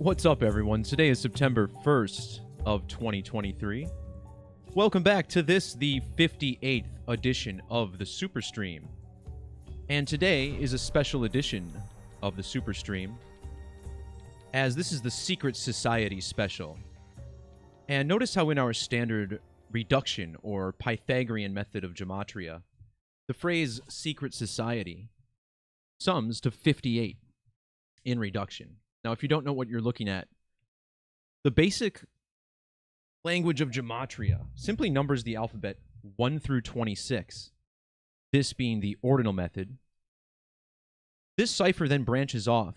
What's up, everyone? Today is September 1st of 2023. Welcome back to this, the 58th edition of the Superstream. And today is a special edition of the Superstream, as this is the Secret Society special. And notice how in our standard reduction or Pythagorean method of Gematria, the phrase Secret Society sums to 58 in reduction. Now, if you don't know what you're looking at, the basic language of Gematria simply numbers the alphabet 1 through 26, this being the ordinal method. This cipher then branches off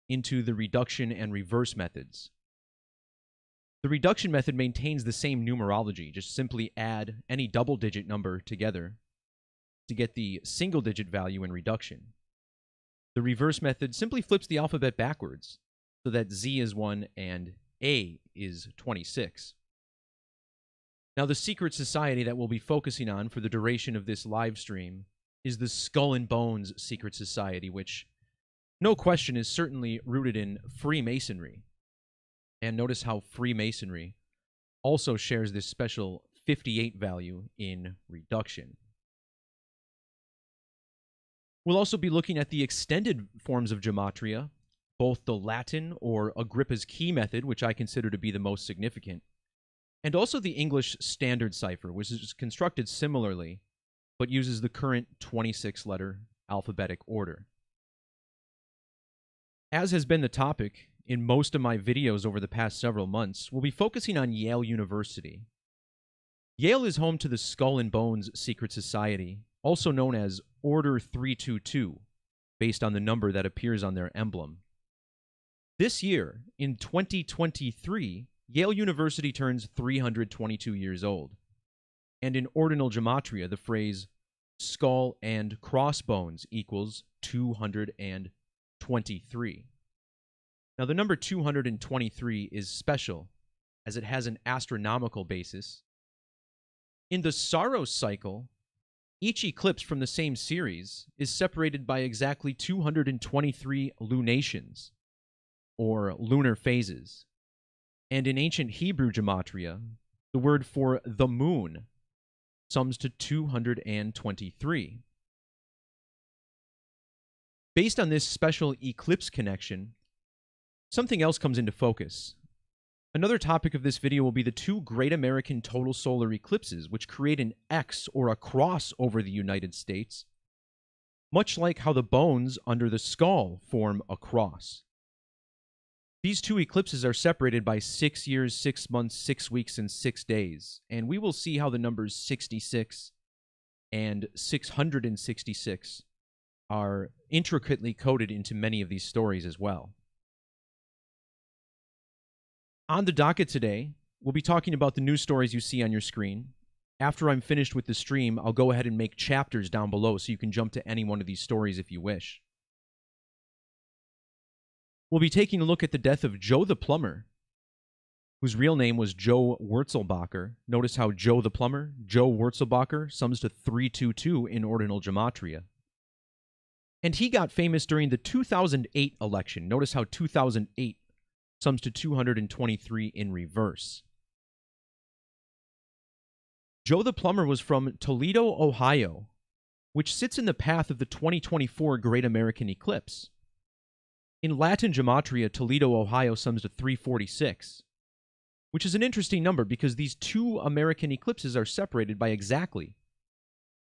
into the reduction and reverse methods. The reduction method maintains the same numerology, just simply add any double-digit number together to get the single-digit value in reduction. The reverse method simply flips the alphabet backwards, so that Z is 1 and A is 26. Now, the secret society that we'll be focusing on for the duration of this live stream is the Skull and Bones Secret Society, which, no question, is certainly rooted in Freemasonry. And notice how Freemasonry also shares this special 58 value in reduction. We'll also be looking at the extended forms of Gematria, both the Latin or Agrippa's key method, which I consider to be the most significant, and also the English standard cipher, which is constructed similarly, but uses the current 26-letter alphabetic order. As has been the topic in most of my videos over the past several months, we'll be focusing on Yale University. Yale is home to the Skull and Bones Secret Society, also known as Order 322, based on the number that appears on their emblem. This year, in 2023, Yale University turns 322 years old. And in ordinal Gematria, the phrase skull and crossbones equals 223. Now, the number 223 is special, as it has an astronomical basis. In the Saros cycle, each eclipse from the same series is separated by exactly 223 lunations, or lunar phases. And in ancient Hebrew Gematria, the word for the moon sums to 223. Based on this special eclipse connection, something else comes into focus. Another topic of this video will be the two great American total solar eclipses, which create an X or a cross over the United States, much like how the bones under the skull form a cross. These two eclipses are separated by 6 years, 6 months, 6 weeks, and 6 days, and we will see how the numbers 66 and 666 are intricately coded into many of these stories as well. On the docket today, we'll be talking about the news stories you see on your screen. After I'm finished with the stream, I'll go ahead and make chapters down below so you can jump to any one of these stories if you wish. We'll be taking a look at the death of Joe the Plumber, whose real name was Joe Wurzelbacher. Notice how Joe the Plumber, Joe Wurzelbacher, sums to 322 in ordinal Gematria. And he got famous during the 2008 election. Notice how 2008 sums to 223 in reverse. Joe the Plumber was from Toledo, Ohio, which sits in the path of the 2024 Great American Eclipse. In Latin Gematria, Toledo, Ohio sums to 346, which is an interesting number because these two American eclipses are separated by exactly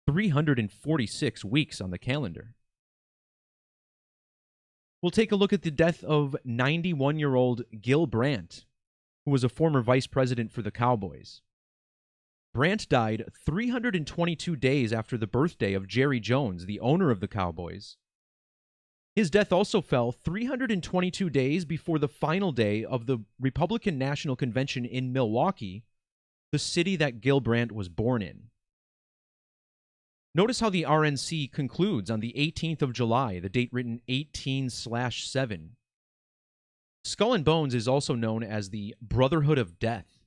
346 weeks on the calendar. We'll take a look at the death of 91-year-old Gil Brandt, who was a former vice president for the Cowboys. Brandt died 322 days after the birthday of Jerry Jones, the owner of the Cowboys. His death also fell 322 days before the final day of the Republican National Convention in Milwaukee, the city that Gil Brandt was born in. Notice how the RNC concludes on the 18th of July, the date written 18/7. Skull and Bones is also known as the Brotherhood of Death.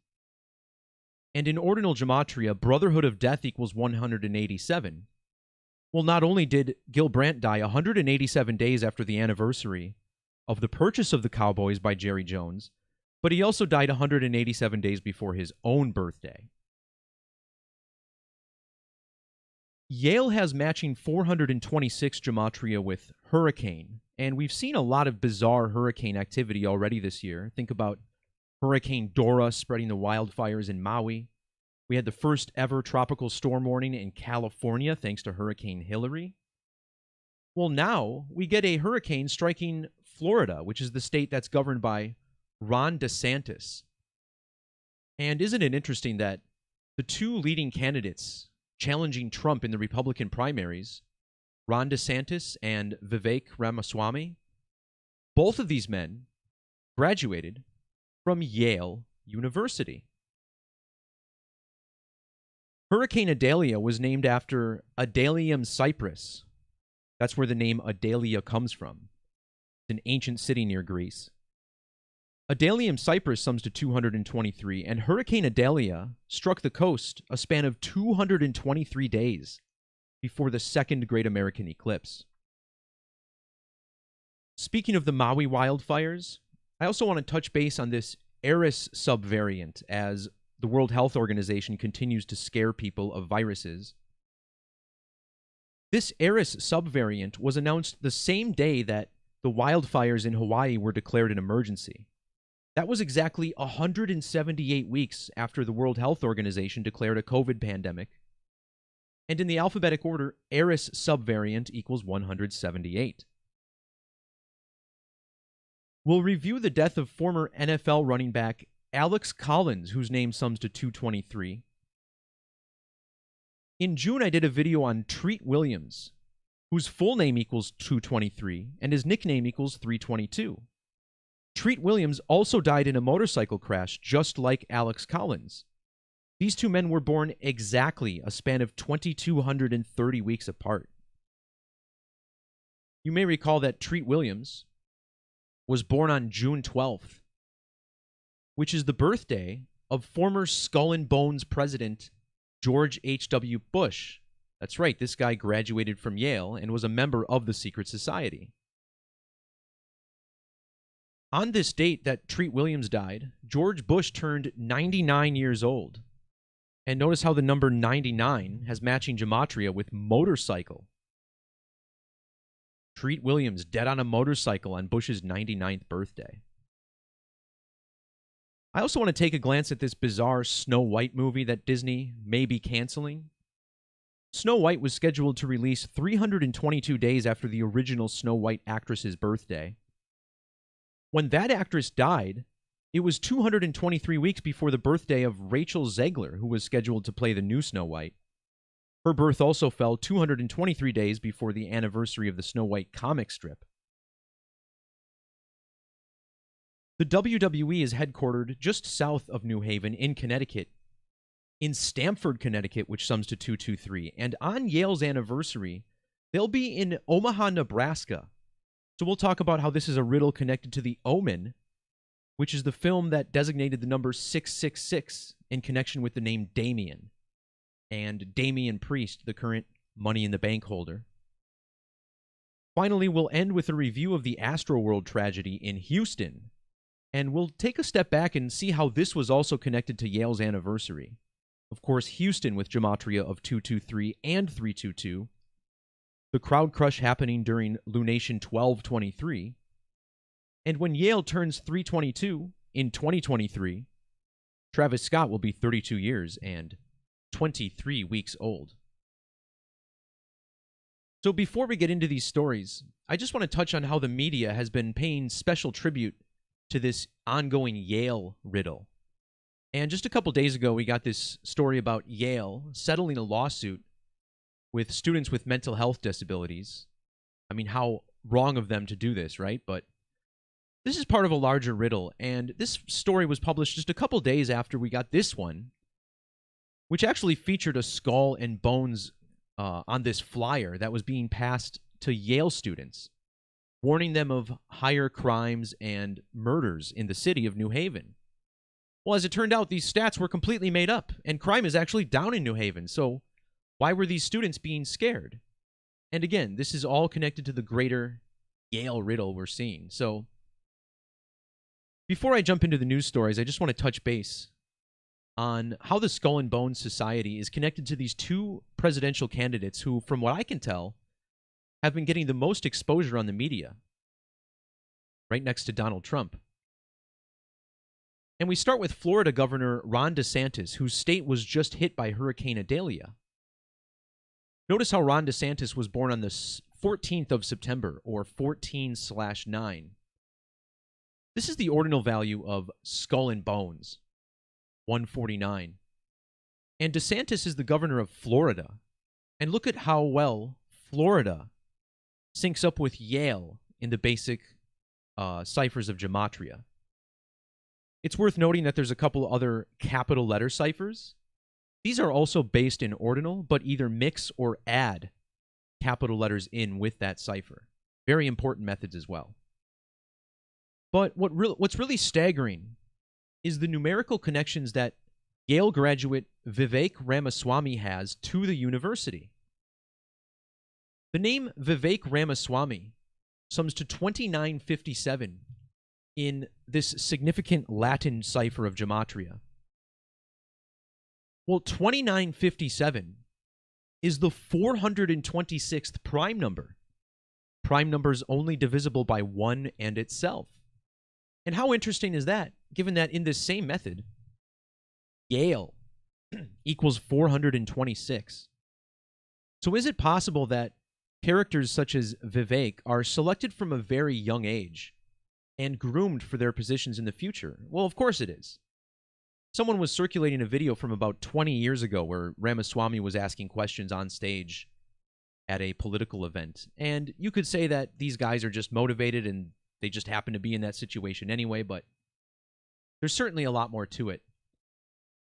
And in ordinal Gematria, Brotherhood of Death equals 187. Well, not only did Gil Brandt die 187 days after the anniversary of the purchase of the Cowboys by Jerry Jones, but he also died 187 days before his own birthday. Yale has matching 426 Gematria with hurricane, and we've seen a lot of bizarre hurricane activity already this year. Think about Hurricane Dora spreading the wildfires in Maui. We had the first ever tropical storm warning in California thanks to Hurricane Hillary. Well, now we get a hurricane striking Florida, which is the state that's governed by Ron DeSantis. And isn't it interesting that the two leading candidates challenging Trump in the Republican primaries, Ron DeSantis and Vivek Ramaswamy, both of these men graduated from Yale University. Hurricane Idalia was named after Idalium cypress. That's where the name Idalia comes from. It's an ancient city near Greece. Idalium cypress sums to 223, and Hurricane Idalia struck the coast a span of 223 days before the Second Great American Eclipse. Speaking of the Maui wildfires, I also want to touch base on this Eris subvariant as the World Health Organization continues to scare people of viruses. This Eris subvariant was announced the same day that the wildfires in Hawaii were declared an emergency. That was exactly 178 weeks after the World Health Organization declared a COVID pandemic. And in the alphabetic order, Eris subvariant equals 178. We'll review the death of former NFL running back Alex Collins, whose name sums to 223. In June, I did a video on Treat Williams, whose full name equals 223, and his nickname equals 322. Treat Williams also died in a motorcycle crash, just like Alex Collins. These two men were born exactly a span of 2,230 weeks apart. You may recall that Treat Williams was born on June 12th, which is the birthday of former Skull and Bones president George H.W. Bush. That's right, this guy graduated from Yale and was a member of the secret society. On this date that Treat Williams died, George Bush turned 99 years old. And notice how the number 99 has matching gematria with motorcycle. Treat Williams dead on a motorcycle on Bush's 99th birthday. I also want to take a glance at this bizarre Snow White movie that Disney may be canceling. Snow White was scheduled to release 322 days after the original Snow White actress's birthday. When that actress died, it was 223 weeks before the birthday of Rachel Zegler, who was scheduled to play the new Snow White. Her birth also fell 223 days before the anniversary of the Snow White comic strip. The WWE is headquartered just south of New Haven in Connecticut, in Stamford, Connecticut, which sums to 223. And on Yale's anniversary, they'll be in Omaha, Nebraska. So we'll talk about how this is a riddle connected to The Omen, which is the film that designated the number 666 in connection with the name Damien, and Damian Priest, the current Money in the Bank holder. Finally, we'll end with a review of the Astroworld tragedy in Houston, and we'll take a step back and see how this was also connected to Yale's anniversary. Of course, Houston with gematria of 223 and 322, the crowd crush happening during lunation 1223, and when Yale turns 322 in 2023, Travis Scott will be 32 years and 23 weeks old. So before we get into these stories, I just want to touch on how the media has been paying special tribute to this ongoing Yale riddle. And just a couple days ago, we got this story about Yale settling a lawsuit with students with mental health disabilities. I mean, how wrong of them to do this, right? But this is part of a larger riddle, and this story was published just a couple days after we got this one, which actually featured a skull and bones on this flyer that was being passed to Yale students, warning them of higher crimes and murders in the city of New Haven. Well, as it turned out, these stats were completely made up, and crime is actually down in New Haven, so why were these students being scared? And again, this is all connected to the greater Yale riddle we're seeing. So Before I jump into the news stories, I just want to touch base on how the Skull and Bones Society is connected to these two presidential candidates who, from what I can tell, have been getting the most exposure on the media, right next to Donald Trump. And we start with Florida Governor Ron DeSantis, whose state was just hit by Hurricane Idalia. Notice how Ron DeSantis was born on the 14th of September, or 14/9. This is the ordinal value of Skull and Bones, 149. And DeSantis is the governor of Florida. And look at how well Florida syncs up with Yale in the basic ciphers of Gematria. It's worth noting that there's a couple other capital letter ciphers. These are also based in ordinal, but either mix or add capital letters in with that cipher. Very important methods as well. But what's really staggering is the numerical connections that Yale graduate Vivek Ramaswamy has to the university. The name Vivek Ramaswamy sums to 2957 in this significant Latin cipher of Gematria. Well, 2957 is the 426th prime number. Prime numbers only divisible by 1 and itself. And how interesting is that, given that in this same method, Yale equals 426. So is it possible that characters such as Vivek are selected from a very young age and groomed for their positions in the future? Well, of course it is. Someone was circulating a video from about 20 years ago where Ramaswamy was asking questions on stage at a political event. And you could say that these guys are just motivated and they just happen to be in that situation anyway, but there's certainly a lot more to it.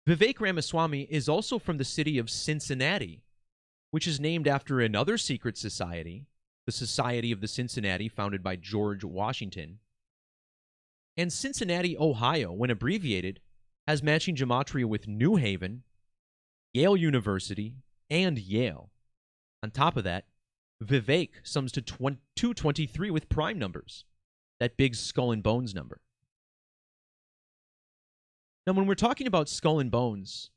Vivek Ramaswamy is also from the city of Cincinnati, which is named after another secret society, the Society of the Cincinnati, founded by George Washington. And Cincinnati, Ohio, when abbreviated, has matching gematria with New Haven, Yale University, and Yale. On top of that, Vivek sums to 223 with prime numbers, that big Skull and Bones number. Now, when we're talking about Skull and Bones,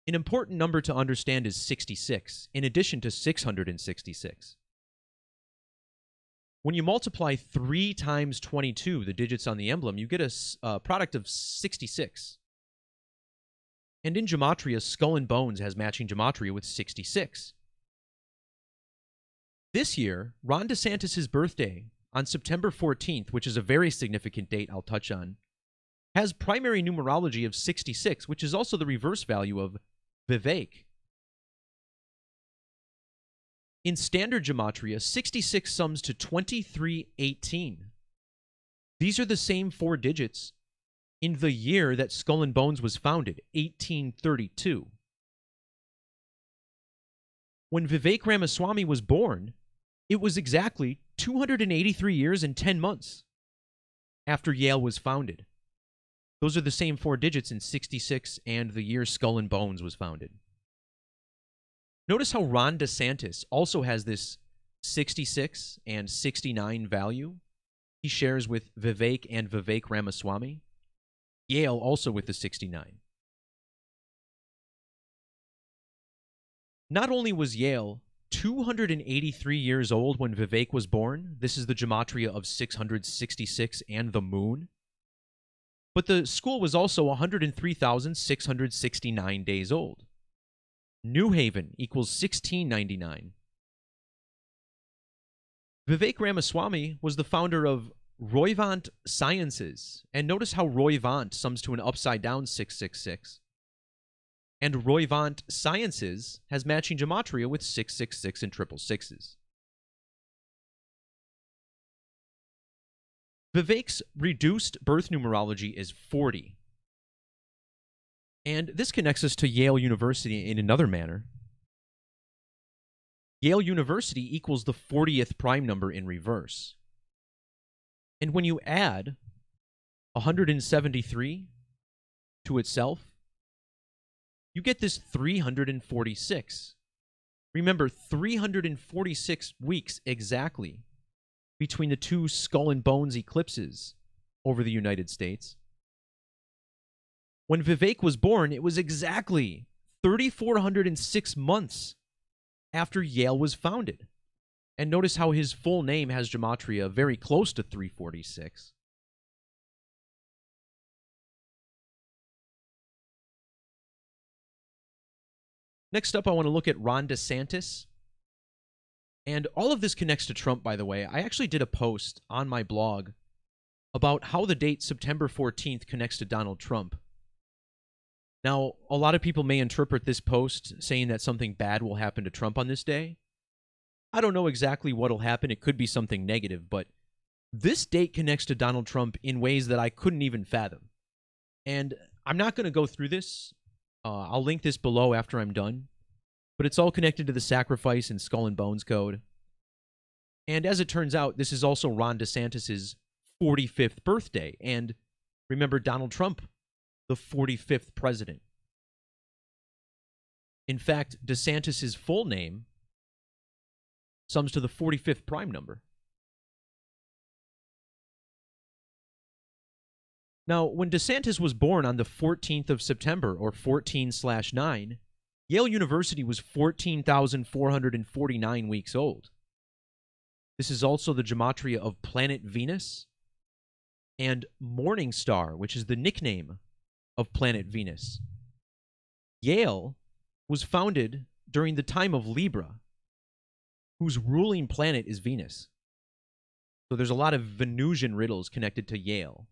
an important number to understand is 66, in addition to 666. When you multiply 3 times 22, the digits on the emblem, you get a product of 66. And in Gematria, Skull and Bones has matching Gematria with 66. This year, Ron DeSantis' birthday, on September 14th, which is a very significant date I'll touch on, has primary numerology of 66, which is also the reverse value of Vivek. In standard Gematria, 66 sums to 2318. These are the same 4 digits in the year that Skull and Bones was founded, 1832. When Vivek Ramaswamy was born, it was exactly 283 years and 10 months after Yale was founded. Those are the same 4 digits in 66 and the year Skull and Bones was founded. Notice how Ron DeSantis also has this 66 and 69 value. He shares with Vivek and Vivek Ramaswamy. Yale also with the 69. Not only was Yale 283 years old when Vivek was born, this is the Gematria of 666 and the moon, but the school was also 103,669 days old. New Haven equals 1699. Vivek Ramaswamy was the founder of Roivant Sciences, and notice how Roivant sums to an upside-down 666. And Roivant Sciences has matching Gematria with 666 and 666s. Vivek's reduced birth numerology is 40. And this connects us to Yale University in another manner. Yale University equals the 40th prime number in reverse. And when you add 173 to itself, you get this 346. Remember, 346 weeks exactly between the two Skull and Bones eclipses over the United States. When Vivek was born, it was exactly 3,406 months after Yale was founded. And notice how his full name has Gematria very close to 346. Next up, I want to look at Ron DeSantis. And all of this connects to Trump, by the way. I actually did a post on my blog about how the date September 14th connects to Donald Trump. Now, a lot of people may interpret this post saying that something bad will happen to Trump on this day. I don't know exactly what will happen. It could be something negative, but this date connects to Donald Trump in ways that I couldn't even fathom. And I'm not going to go through this. I'll link this below after I'm done. But it's all connected to the sacrifice and Skull and Bones code. And as it turns out, this is also Ron DeSantis' 45th birthday. And remember Donald Trump, the 45th president. In fact, DeSantis' full name sums to the 45th prime number. Now, when DeSantis was born on the 14th of September, or 14/9, Yale University was 14,449 weeks old. This is also the gematria of planet Venus and Morning Star, which is the nickname of planet Venus. Yale was founded during the time of Libra, whose ruling planet is Venus. So there's a lot of Venusian riddles connected to Yale.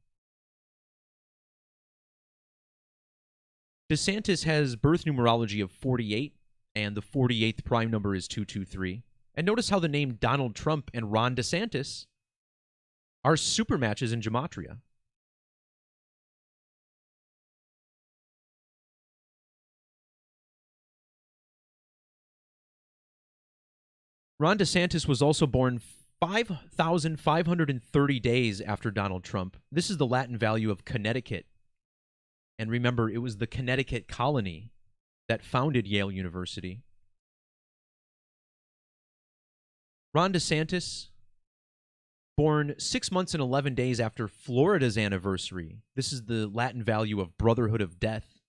DeSantis has birth numerology of 48, and the 48th prime number is 223. And notice how the name Donald Trump and Ron DeSantis are super matches in Gematria. Ron DeSantis was also born 5,530 days after Donald Trump. This is the Latin value of Connecticut. And remember, it was the Connecticut colony that founded Yale University. Ron DeSantis, born 6 months and 11 days after Florida's anniversary. This is the Latin value of Brotherhood of Death.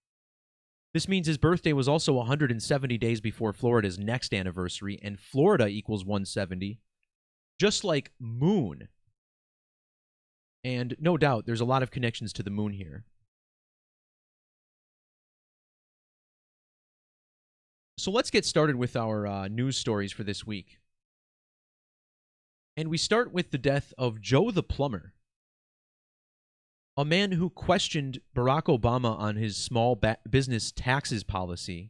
This means his birthday was also 170 days before Florida's next anniversary, and Florida equals 170, just like Moon. And no doubt, there's a lot of connections to the Moon here. So let's get started with our news stories for this week. And we start with the death of Joe the Plumber, a man who questioned Barack Obama on his small business taxes policy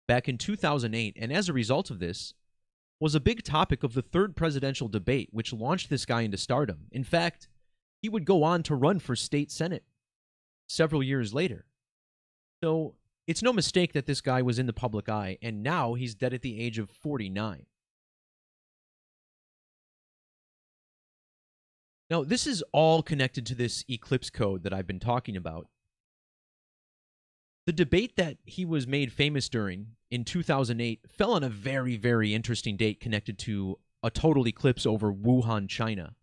back in 2008, and as a result of this, was a big topic of the third presidential debate, which launched this guy into stardom. In fact, he would go on to run for state senate several years later. So it's no mistake that this guy was in the public eye, and now he's dead at the age of 49. Now, this is all connected to this eclipse code that I've been talking about. The debate that he was made famous during in 2008 fell on a very, very interesting date connected to a total eclipse over Wuhan, China,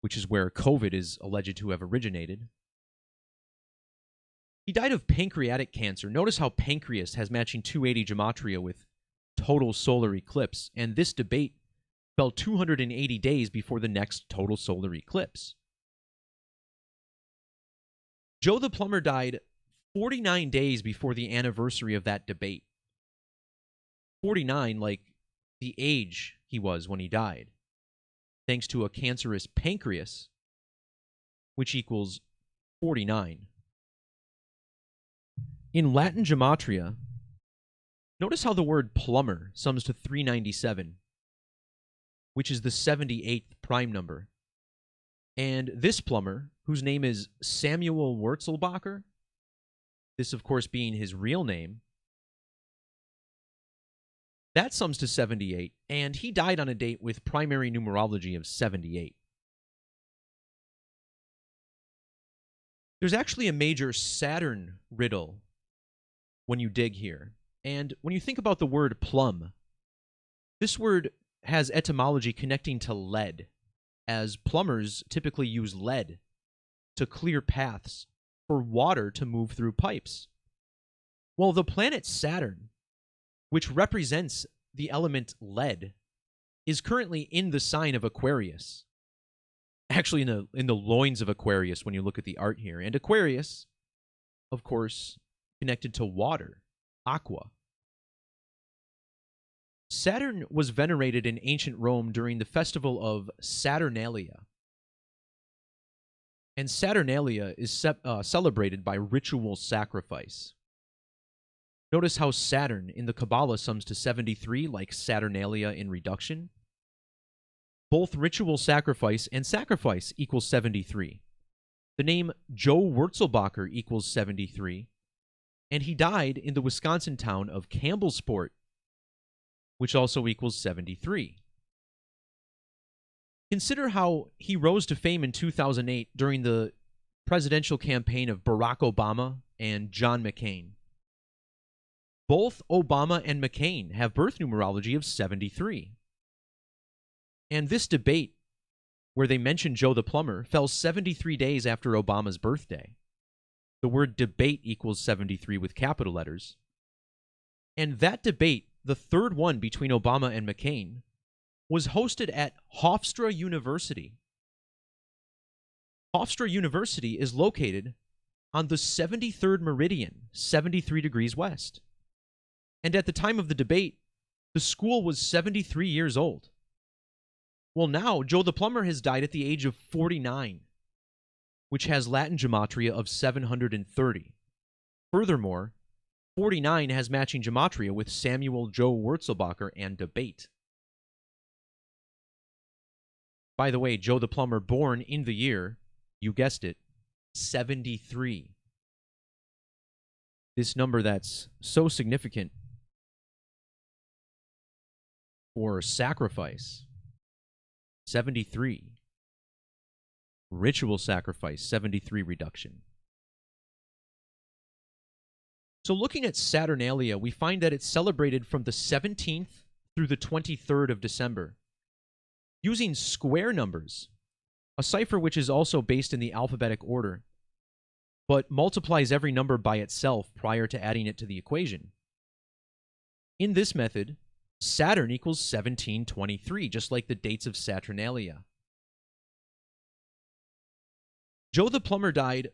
which is where COVID is alleged to have originated. He died of pancreatic cancer. Notice how pancreas has matching 280 gematria with total solar eclipse, and this debate fell 280 days before the next total solar eclipse. Joe the Plumber died 49 days before the anniversary of that debate. 49, like the age he was when he died, thanks to a cancerous pancreas, which equals 49. In Latin gematria, notice how the word plumber sums to 397, which is the 78th prime number. And this plumber, whose name is Samuel Wurzelbacher, this of course being his real name, that sums to 78, and he died on a date with primary numerology of 78. There's actually a major Saturn riddle when you dig here. And when you think about the word plumb, this word has etymology connecting to lead, as plumbers typically use lead to clear paths for water to move through pipes. Well, the planet Saturn, which represents the element lead, is currently in the sign of Aquarius. Actually, in the loins of Aquarius when you look at the art here. And Aquarius, of course, connected to water, aqua. Saturn was venerated in ancient Rome during the festival of Saturnalia. And Saturnalia is celebrated by ritual sacrifice. Notice how Saturn in the Kabbalah sums to 73, like Saturnalia in reduction. Both ritual sacrifice and sacrifice equals 73. The name Joe Wurzelbacher equals 73. And he died in the Wisconsin town of Campbellsport, which also equals 73. Consider how he rose to fame in 2008 during the presidential campaign of Barack Obama and John McCain. Both Obama and McCain have birth numerology of 73. And this debate, where they mentioned Joe the Plumber, fell 73 days after Obama's birthday. The word debate equals 73 with capital letters. And that debate, the third one between Obama and McCain, was hosted at Hofstra University. Hofstra University is located on the 73rd meridian, 73 degrees west. And at the time of the debate, the school was 73 years old. Well, now, Joe the Plumber has died at the age of 49, which has Latin Gematria of 730. Furthermore, 49 has matching Gematria with Samuel Joe Wurzelbacher and debate. By the way, Joe the Plumber born in the year, you guessed it, 73. This number that's so significant for sacrifice, 73. Ritual sacrifice, 73 reduction. So looking at Saturnalia, we find that it's celebrated from the 17th through the 23rd of December. Using square numbers, a cipher which is also based in the alphabetic order, but multiplies every number by itself prior to adding it to the equation. In this method, Saturn equals 1723, just like the dates of Saturnalia. Joe the Plumber died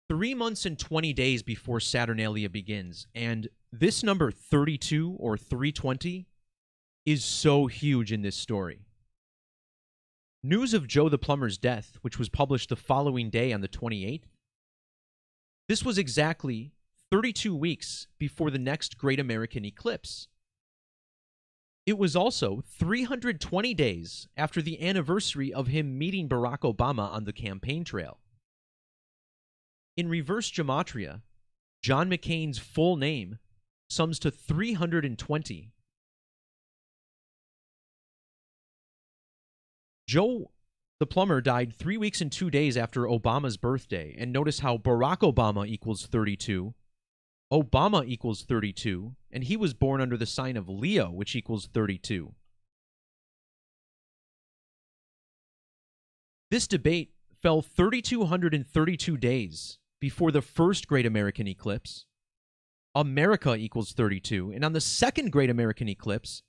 3 months and 20 days before Saturnalia begins, and this number 32 or 320 is so huge in this story. News of Joe the Plumber's death, which was published the following day on the 28th, this was exactly 32 weeks before the next Great American Eclipse. It was also 320 days after the anniversary of him meeting Barack Obama on the campaign trail. In reverse Gematria, John McCain's full name sums to 320. Joe the Plumber died 3 weeks and 2 days after Obama's birthday, and notice how Barack Obama equals 32, Obama equals 32, and he was born under the sign of Leo, which equals 32. This debate fell 3,232 days before the first Great American Eclipse. America equals 32, and on the second Great American Eclipse,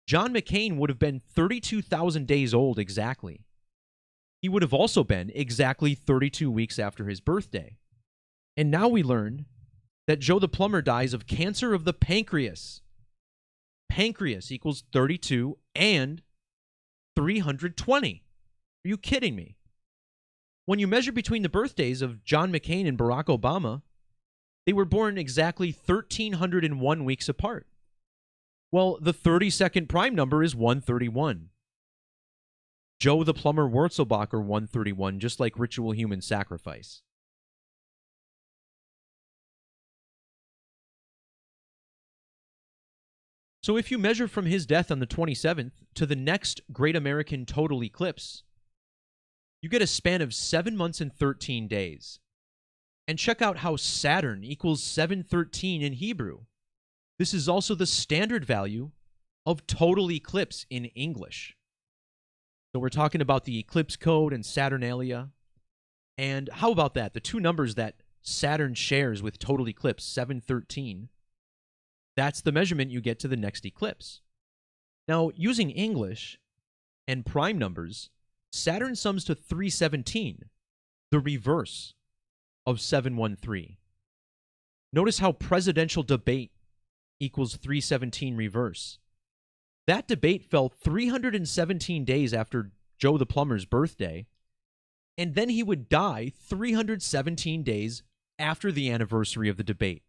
John McCain would have been 32,000 days old exactly. He would have also been exactly 32 weeks after his birthday. And now we learn that Joe the Plumber dies of cancer of the pancreas. Pancreas equals 32 and 320. Are you kidding me? When you measure between the birthdays of John McCain and Barack Obama, they were born exactly 1,301 weeks apart. Well, the 32nd prime number is 131. Joe the Plumber Wurzelbacher 131, just like ritual human sacrifice. So if you measure from his death on the 27th to the next Great American Total Eclipse, you get a span of 7 months and 13 days. And check out how Saturn equals 713 in Hebrew. This is also the standard value of total eclipse in English. So we're talking about the eclipse code and Saturnalia. And how about that? The two numbers that Saturn shares with total eclipse 713, that's the measurement you get to the next eclipse. Now, using English and prime numbers, Saturn sums to 317, the reverse of 713. Notice how presidential debate equals 317 reverse. That debate fell 317 days after Joe the Plumber's birthday, and then he would die 317 days after the anniversary of the debate.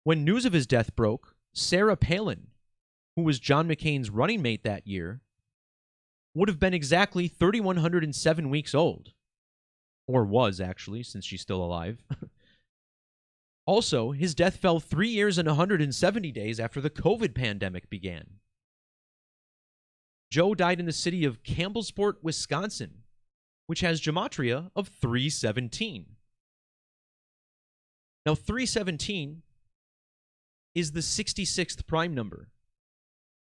When news of his death broke, Sarah Palin, who was John McCain's running mate that year, would have been exactly 3,107 weeks old. Or was, actually, since she's still alive. Also, his death fell 3 years and 170 days after the COVID pandemic began. Joe died in the city of Campbellsport, Wisconsin, which has Gematria of 317. Now, 317 is the 66th prime number.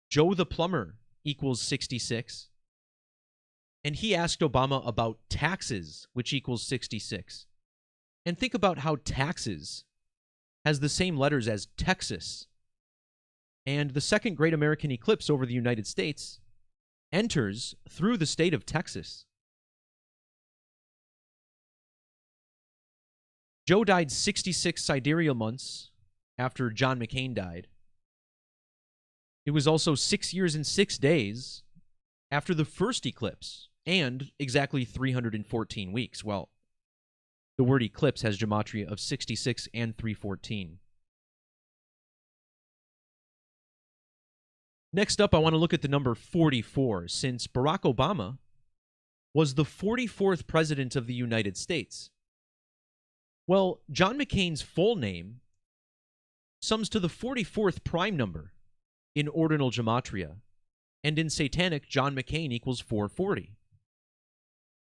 Joe the Plumber equals 66. And he asked Obama about taxes, which equals 66. And think about how taxes has the same letters as Texas. And the second great American eclipse over the United States enters through the state of Texas. Joe died 66 sidereal months after John McCain died. It was also 6 years and 6 days after the first eclipse, and exactly 314 weeks. Well, the word eclipse has gematria of 66 and 314. Next up, I want to look at the number 44, since Barack Obama was the 44th president of the United States. Well, John McCain's full name sums to the 44th prime number in ordinal gematria, and in satanic, John McCain equals 440.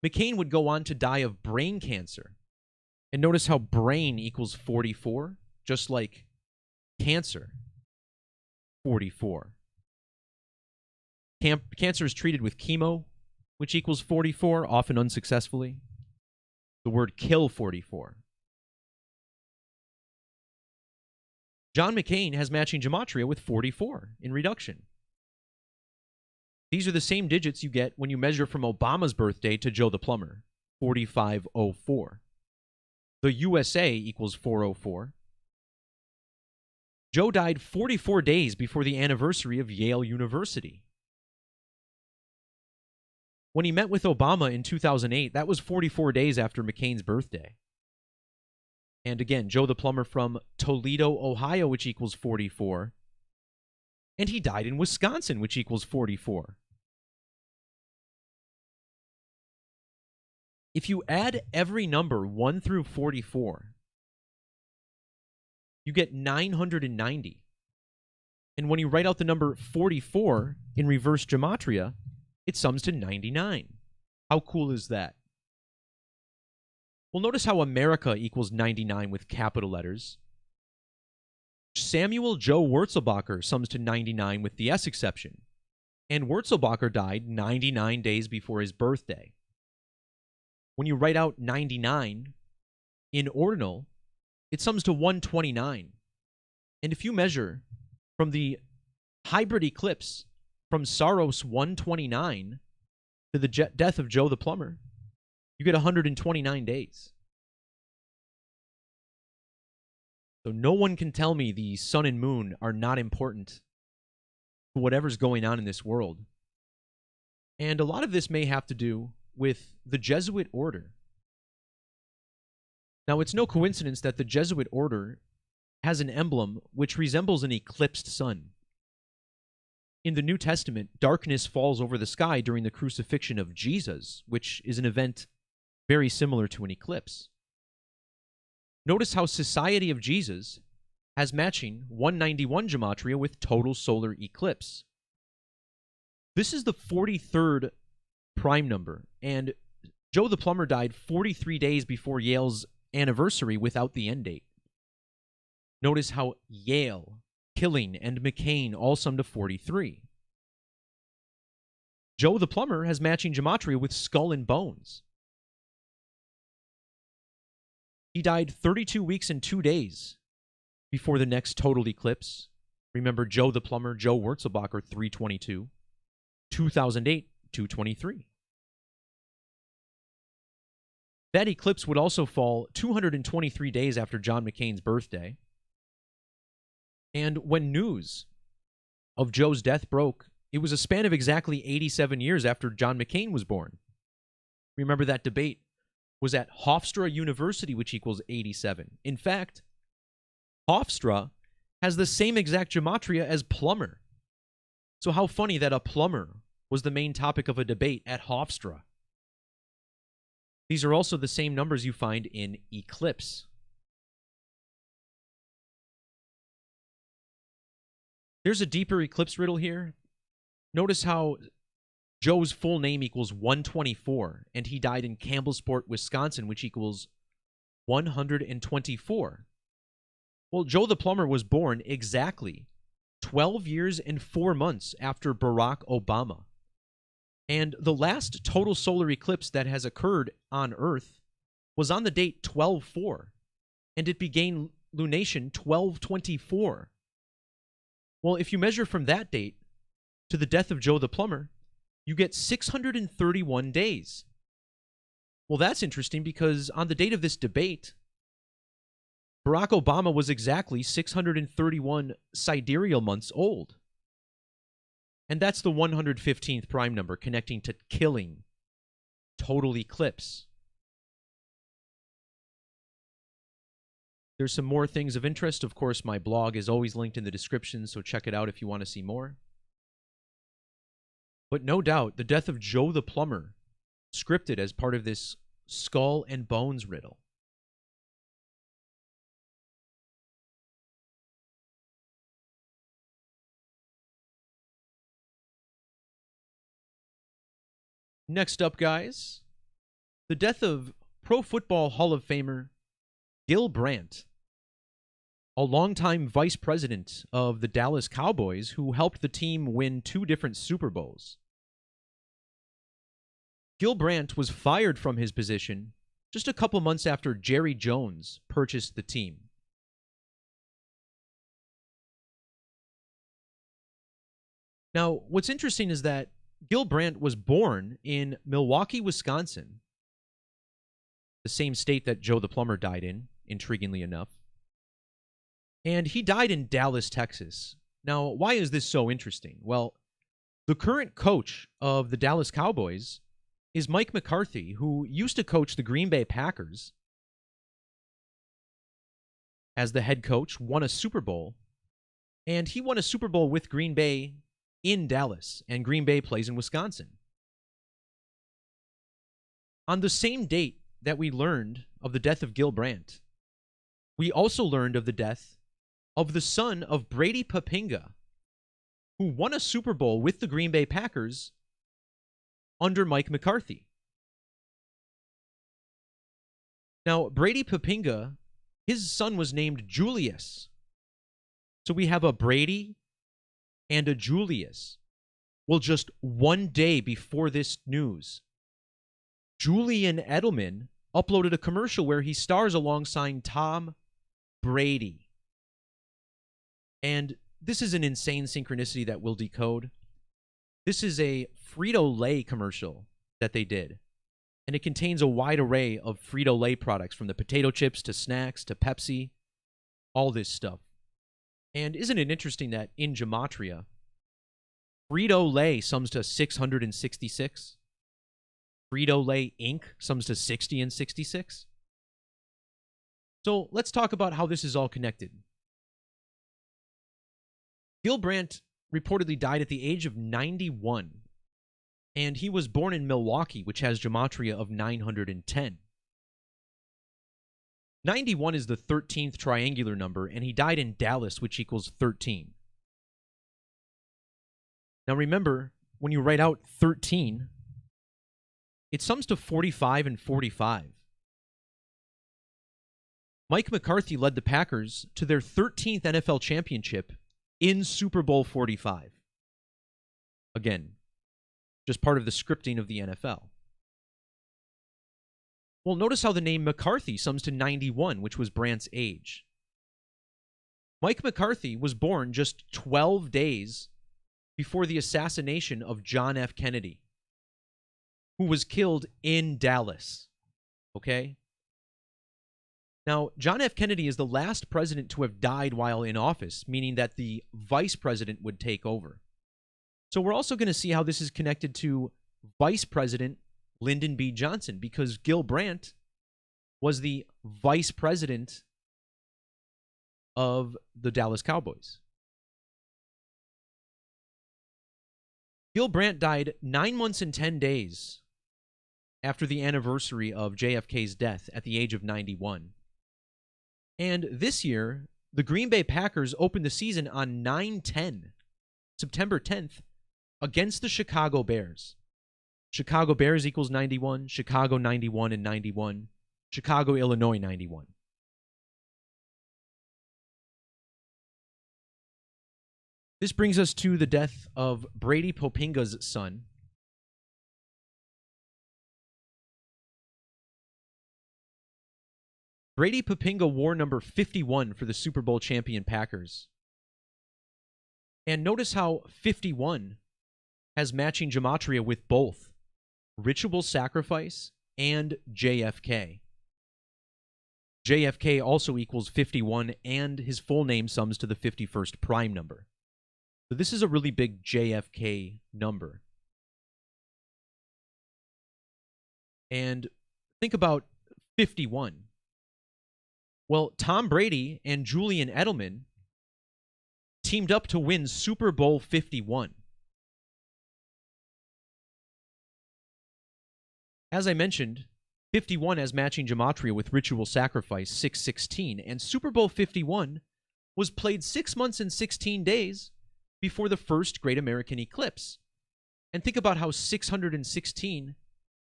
McCain would go on to die of brain cancer. And notice how brain equals 44, just like cancer, 44. Cancer is treated with chemo, which equals 44, often unsuccessfully. The word kill 44. John McCain has matching gematria with 44 in reduction. These are the same digits you get when you measure from Obama's birthday to Joe the Plumber, 4504. The USA equals 404. Joe died 44 days before the anniversary of Yale University. When he met with Obama in 2008, that was 44 days after McCain's birthday. And again, Joe the Plumber from Toledo, Ohio, which equals 44. And he died in Wisconsin, which equals 44. If you add every number 1 through 44, you get 990. And when you write out the number 44 in reverse gematria, it sums to 99. How cool is that? Well, notice how America equals 99 with capital letters. Samuel Joe Wurzelbacher sums to 99 with the S exception. And Wurzelbacher died 99 days before his birthday. When you write out 99 in ordinal, it sums to 129. And if you measure from the hybrid eclipse from Saros 129 to the death of Joe the Plumber, you get 129 days. So no one can tell me the sun and moon are not important to whatever's going on in this world. And a lot of this may have to do with the Jesuit order. Now, it's no coincidence that the Jesuit order has an emblem which resembles an eclipsed sun. In the New Testament, darkness falls over the sky during the crucifixion of Jesus, which is an event very similar to an eclipse. Notice how Society of Jesus has matching 191 gematria with total solar eclipse. This is the 43rd prime number, and Joe the Plumber died 43 days before Yale's anniversary without the end date. Notice how Yale, Killing, and McCain all sum to 43. Joe the Plumber has matching gematria with skull and bones. He died 32 weeks and 2 days before the next total eclipse. Remember Joe the Plumber, Joe Wurzelbacher, 322. 2008, 223. That eclipse would also fall 223 days after John McCain's birthday. And when news of Joe's death broke, it was a span of exactly 87 years after John McCain was born. Remember, that debate was at Hofstra University, which equals 87. In fact, Hofstra has the same exact gematria as Plumber. So how funny that a plumber was the main topic of a debate at Hofstra. These are also the same numbers you find in eclipse. There's a deeper eclipse riddle here. Notice how Joe's full name equals 124, and he died in Campbellsport, Wisconsin, which equals 124. Well, Joe the Plumber was born exactly 12 years and 4 months after Barack Obama. And the last total solar eclipse that has occurred on Earth was on the date 12/4, and it began lunation 12/24. Well, if you measure from that date to the death of Joe the Plumber, you get 631 days. Well, that's interesting because on the date of this debate, Barack Obama was exactly 631 sidereal months old. And that's the 115th prime number connecting to killing, total eclipse. There's some more things of interest. Of course, my blog is always linked in the description, so check it out if you want to see more. But no doubt, the death of Joe the Plumber, scripted as part of this skull and bones riddle. Next up, guys, the death of Pro Football Hall of Famer Gil Brandt, a longtime vice president of the Dallas Cowboys who helped the team win 2 different Super Bowls. Gil Brandt was fired from his position just a couple months after Jerry Jones purchased the team. Now, what's interesting is that Gil Brandt was born in Milwaukee, Wisconsin, the same state that Joe the Plumber died in, intriguingly enough. And he died in Dallas, Texas. Now, why is this so interesting? Well, the current coach of the Dallas Cowboys is Mike McCarthy, who used to coach the Green Bay Packers as the head coach, won a Super Bowl, and he won a Super Bowl with Green Bay in Dallas, and Green Bay plays in Wisconsin. On the same date that we learned of the death of Gil Brandt, we also learned of the death of the son of Brady Papinga, who won a Super Bowl with the Green Bay Packers under Mike McCarthy. Now, Brady Papinga, his son was named Julius. So we have a Brady and a Julius. Well, just one day before this news, Julian Edelman uploaded a commercial where he stars alongside Tom Brady. And this is an insane synchronicity that we'll decode. This is a Frito-Lay commercial that they did. And it contains a wide array of Frito-Lay products, from the potato chips to snacks to Pepsi, all this stuff. And isn't it interesting that in Gematria, Frito-Lay sums to 666? Frito-Lay Inc. sums to 60 and 66? So let's talk about how this is all connected. Gil Brandt reportedly died at the age of 91, and he was born in Milwaukee, which has Gematria of 910. 91 is the 13th triangular number, and he died in Dallas, which equals 13. Now remember, when you write out 13, it sums to 45 and 45. Mike McCarthy led the Packers to their 13th NFL championship in Super Bowl 45. Again, just part of the scripting of the NFL. Well, notice how the name McCarthy sums to 91, which was Brandt's age. Mike McCarthy was born just 12 days before the assassination of John F. Kennedy, who was killed in Dallas. Okay? Now, John F. Kennedy is the last president to have died while in office, meaning that the vice president would take over. So we're also going to see how this is connected to Vice President Lyndon B. Johnson, because Gil Brandt was the vice president of the Dallas Cowboys. Gil Brandt died 9 months and 10 days after the anniversary of JFK's death at the age of 91. And this year, the Green Bay Packers opened the season on 9/10, September 10th, against the Chicago Bears. Chicago Bears equals 91, Chicago 91 and 91, Chicago, Illinois 91. This brings us to the death of Brady Popinga's son. Brady Popinga wore number 51 for the Super Bowl champion Packers. And notice how 51 has matching gematria with both Ritual Sacrifice and JFK. JFK also equals 51, and his full name sums to the 51st prime number. So this is a really big JFK number. And think about 51. Well, Tom Brady and Julian Edelman teamed up to win Super Bowl 51. As I mentioned, 51 has matching gematria with Ritual Sacrifice 616, and Super Bowl 51 was played 6 months and 16 days before the first Great American Eclipse. And think about how 616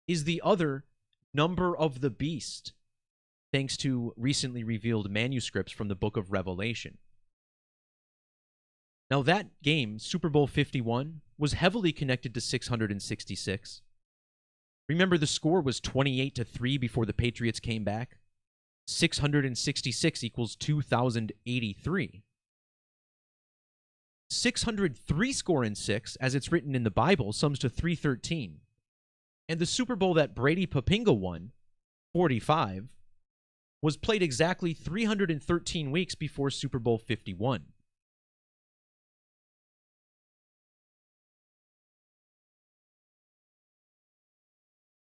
is the other number of the beast, thanks to recently revealed manuscripts from the Book of Revelation. Now that game, Super Bowl 51, was heavily connected to 666. Remember, the score was 28-3 before the Patriots came back. 666 equals 2,083. 603 score in 6, as it's written in the Bible, sums to 313. And the Super Bowl that Brady Popinga won, 45, was played exactly 313 weeks before Super Bowl 51.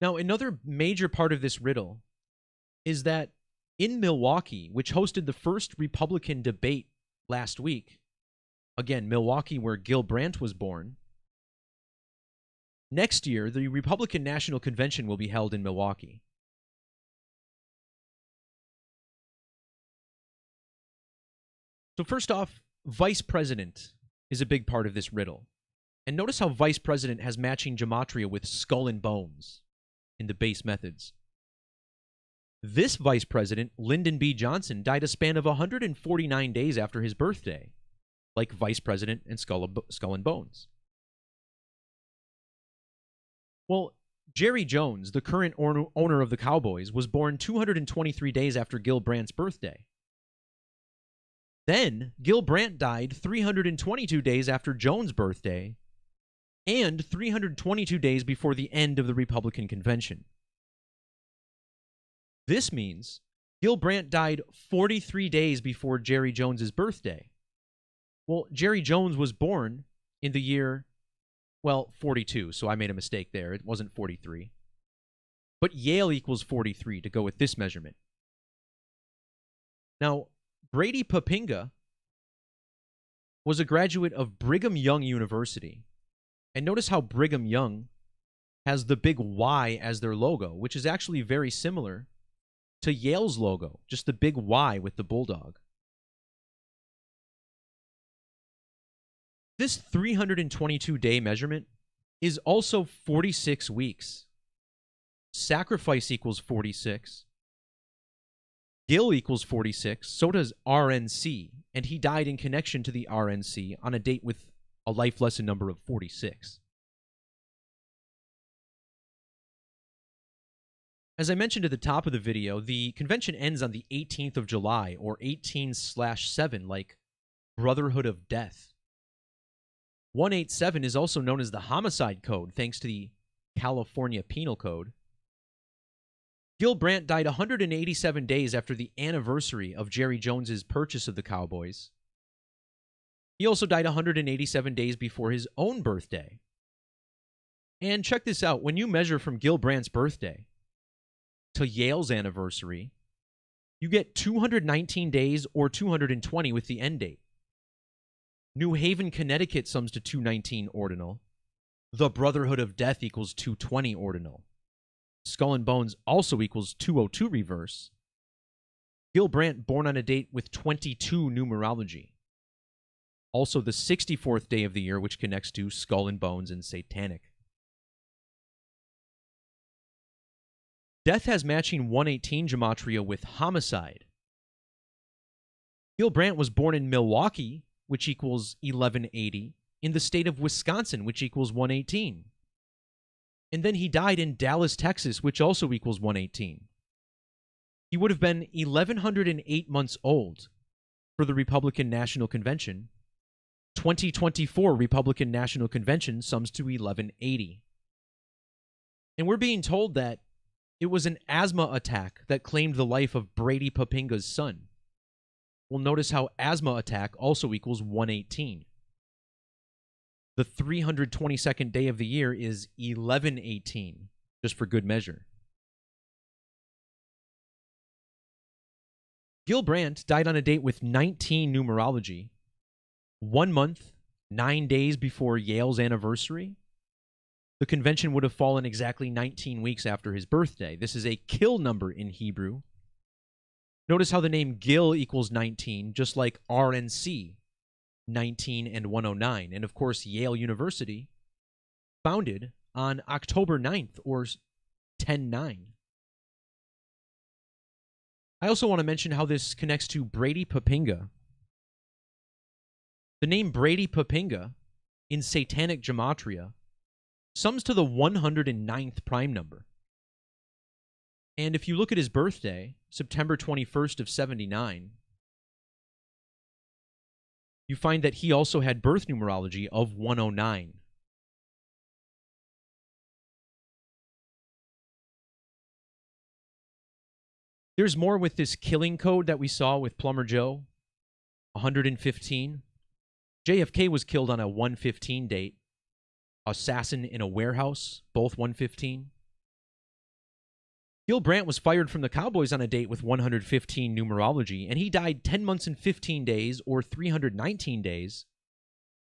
Now, another major part of this riddle is that in Milwaukee, which hosted the first Republican debate last week, again, Milwaukee, where Gil Brandt was born, next year, the Republican National Convention will be held in Milwaukee. So first off, vice president is a big part of this riddle. And notice how vice president has matching gematria with skull and bones in the base methods. This vice president, Lyndon B. Johnson, died a span of 149 days after his birthday, like vice president and skull and bones. Well, Jerry Jones, the current owner of the Cowboys, was born 223 days after Gil Brandt's birthday. Then, Gil Brandt died 322 days after Jones' birthday, and 322 days before the end of the Republican convention. This means Gil Brandt died 43 days before Jerry Jones's birthday. Well, Jerry Jones was born in the year, 42, so I made a mistake there. It wasn't 43. But Yale equals 43 to go with this measurement. Now, Brady Popinga was a graduate of Brigham Young University. And notice how Brigham Young has the big Y as their logo, which is actually very similar to Yale's logo, just the big Y with the bulldog. This 322-day measurement is also 46 weeks. Sacrifice equals 46. Gil equals 46. So does RNC, and he died in connection to the RNC on a date with a life lesson number of 46. As I mentioned at the top of the video, the convention ends on the 18th of July, or 18/7, like Brotherhood of Death. 187 is also known as the Homicide Code, thanks to the California Penal Code. Gil Brandt died 187 days after the anniversary of Jerry Jones's purchase of the Cowboys. He also died 187 days before his own birthday. And check this out. When you measure from Gil Brandt's birthday to Yale's anniversary, you get 219 days or 220 with the end date. New Haven, Connecticut sums to 219 ordinal. The Brotherhood of Death equals 220 ordinal. Skull and Bones also equals 202 reverse. Gil Brandt born on a date with 22 numerology. Also the 64th day of the year, which connects to Skull and Bones and Satanic. Death has matching 118 Gematria with Homicide. Gil Brandt was born in Milwaukee, which equals 1180, in the state of Wisconsin, which equals 118. And then he died in Dallas, Texas, which also equals 118. He would have been 1,108 months old for the Republican National Convention. 2024 Republican National Convention sums to 1180. And we're being told that it was an asthma attack that claimed the life of Brady Papinga's son. Well, notice how asthma attack also equals 118. The 322nd day of the year is 1118, just for good measure. Gil Brandt died on a date with 19 numerology, 1 month, 9 days before Yale's anniversary. The convention would have fallen exactly 19 weeks after his birthday. This is a kill number in Hebrew. Notice how the name Gil equals 19, just like R and C, 19 and 109. And of course, Yale University, founded on October 9th, or 10/9. I also want to mention how this connects to Brady Papinga. The name Brady Papinga in Satanic Gematria sums to the 109th prime number. And if you look at his birthday, September 21st of 79, you find that he also had birth numerology of 109. There's more with this killing code that we saw with Plumber Joe, 115. JFK was killed on a 115 date. Assassin in a warehouse, both 115. Gil Brandt was fired from the Cowboys on a date with 115 numerology, and he died 10 months and 15 days, or 319 days,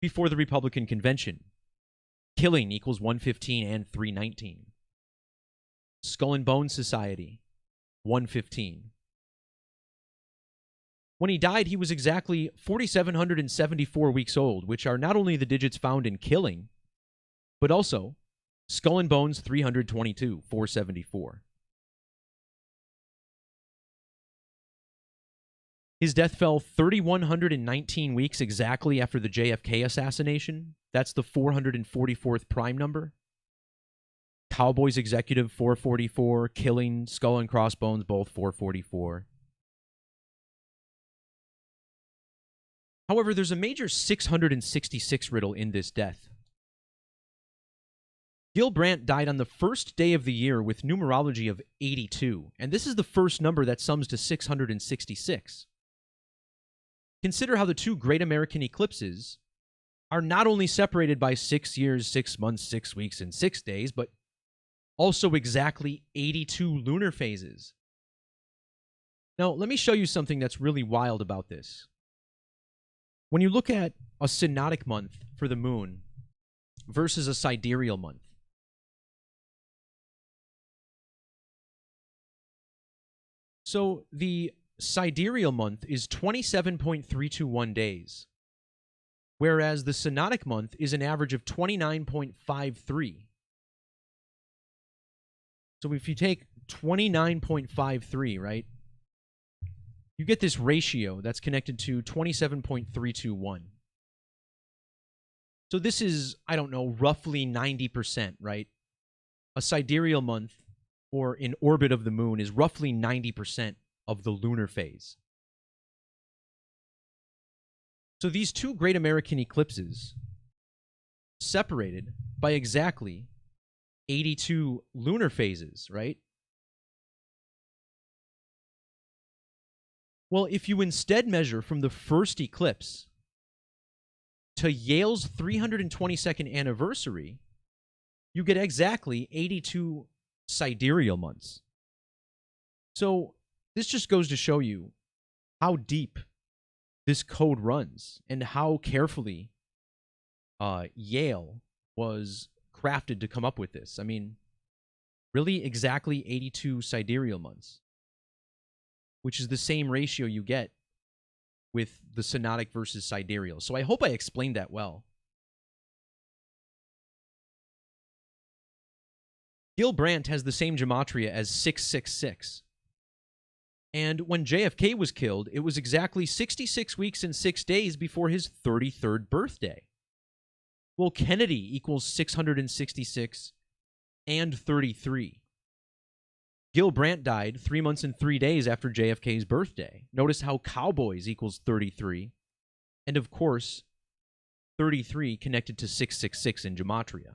before the Republican Convention. Killing equals 115 and 319. Skull and Bones Society, 115. When he died, he was exactly 4,774 weeks old, which are not only the digits found in killing, but also Skull and Bones 322, 474. His death fell 3,119 weeks exactly after the JFK assassination. That's the 444th prime number. Cowboys Executive 444, Killing, Skull and Crossbones both 444. However, there's a major 666 riddle in this death. Gil Brandt died on the first day of the year with numerology of 82, and this is the first number that sums to 666. Consider how the two great American eclipses are not only separated by 6 years, 6 months, 6 weeks, and 6 days, but also exactly 82 lunar phases. Now, let me show you something that's really wild about this. When you look at a synodic month for the moon versus a sidereal month, so the sidereal month is 27.321 days, whereas the synodic month is an average of 29.53. So if you take 29.53, right, you get this ratio that's connected to 27.321. So this is, I don't know, roughly 90%, right? A sidereal month or in orbit of the moon, is roughly 90% of the lunar phase. So these two great American eclipses, separated by exactly 82 lunar phases, right? Well, if you instead measure from the first eclipse to Yale's 322nd anniversary, you get exactly 82 sidereal months. So this just goes to show you how deep this code runs and how carefully Yale was crafted to come up with this. I mean, really exactly 82 sidereal months, which is the same ratio you get with the synodic versus sidereal. So I hope I explained that well. Gil Brandt has the same gematria as 666. And when JFK was killed, it was exactly 66 weeks and 6 days before his 33rd birthday. Well, Kennedy equals 666 and 33. Gil Brandt died 3 months and 3 days after JFK's birthday. Notice how Cowboys equals 33. And of course, 33 connected to 666 in gematria.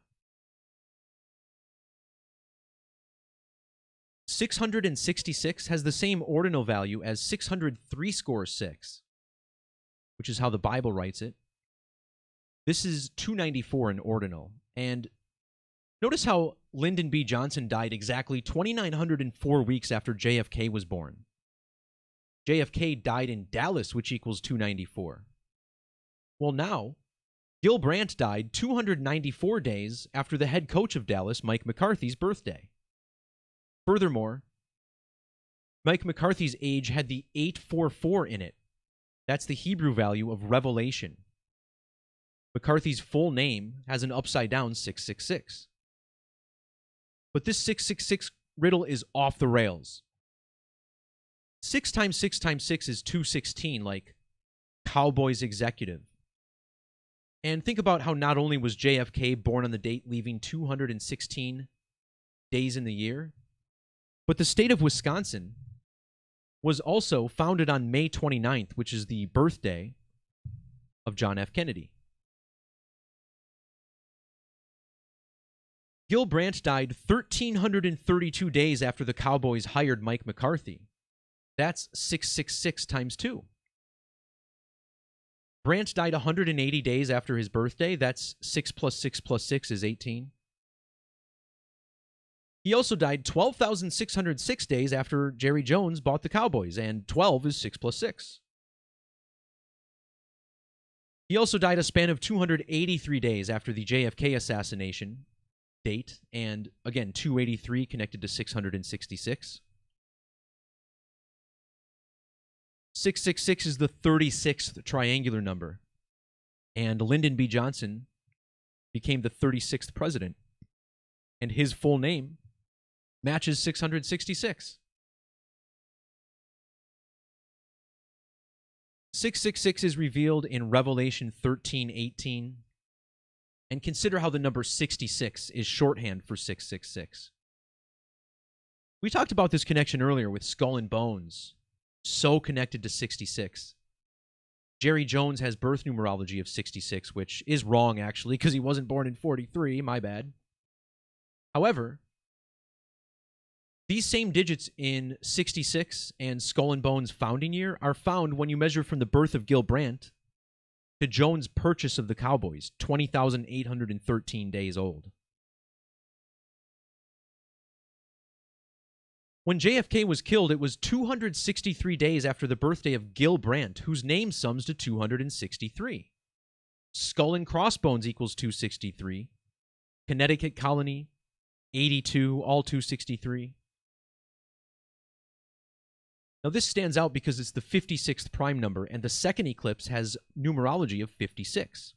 666 has the same ordinal value as 603, which is how the Bible writes it. This is 294 in ordinal. And notice how Lyndon B. Johnson died exactly 2,904 weeks after JFK was born. JFK died in Dallas, which equals 294. Well, now, Gil Brandt died 294 days after the head coach of Dallas, Mike McCarthy's birthday. Furthermore, Mike McCarthy's age had the 844 in it. That's the Hebrew value of revelation. McCarthy's full name has an upside-down 666. But this 666 riddle is off the rails. 6 times 6 times 6 is 216, like Cowboys executive. And think about how not only was JFK born on the date leaving 216 days in the year, but the state of Wisconsin was also founded on May 29th, which is the birthday of John F. Kennedy. Gil Brandt died 1,332 days after the Cowboys hired Mike McCarthy. That's 666 times 2. Brandt died 180 days after his birthday. That's 6 plus 6 plus 6 is 18. He also died 12,606 days after Jerry Jones bought the Cowboys, and 12 is 6 plus 6. He also died a span of 283 days after the JFK assassination date, and again, 283 connected to 666. 666 is the 36th triangular number, and Lyndon B. Johnson became the 36th president, and his full name matches 666. 666 is revealed in Revelation 13:18. And consider how the number 66 is shorthand for 666. We talked about this connection earlier with Skull and Bones, so connected to 66. Jerry Jones has birth numerology of 66, which is wrong, actually, because he wasn't born in 43, my bad. However, these same digits in 66 and Skull and Bones' founding year are found when you measure from the birth of Gil Brandt to Jones' purchase of the Cowboys, 20,813 days old. When JFK was killed, it was 263 days after the birthday of Gil Brandt, whose name sums to 263. Skull and Crossbones equals 263. Connecticut Colony, 82, all 263. Now, this stands out because it's the 56th prime number, and the second eclipse has numerology of 56.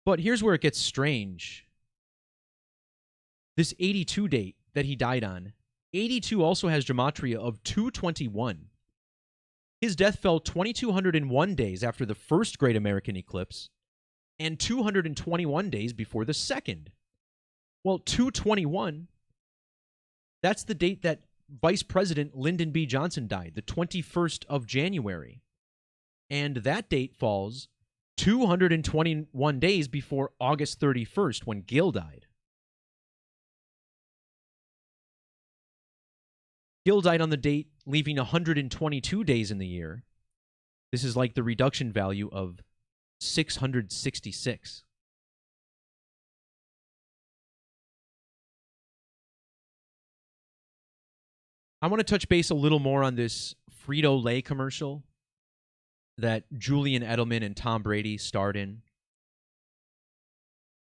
But here's where it gets strange. This 82 date that he died on, 82 also has gematria of 221. His death fell 2,201 days after the first Great American Eclipse, and 221 days before the second. Well, 221 That's the date that Vice President Lyndon B. Johnson died, the 21st of January. And that date falls 221 days before August 31st when Gil died. Gil died on the date, leaving 122 days in the year. This is like the reduction value of 666. I want to touch base a little more on this Frito-Lay commercial that Julian Edelman and Tom Brady starred in.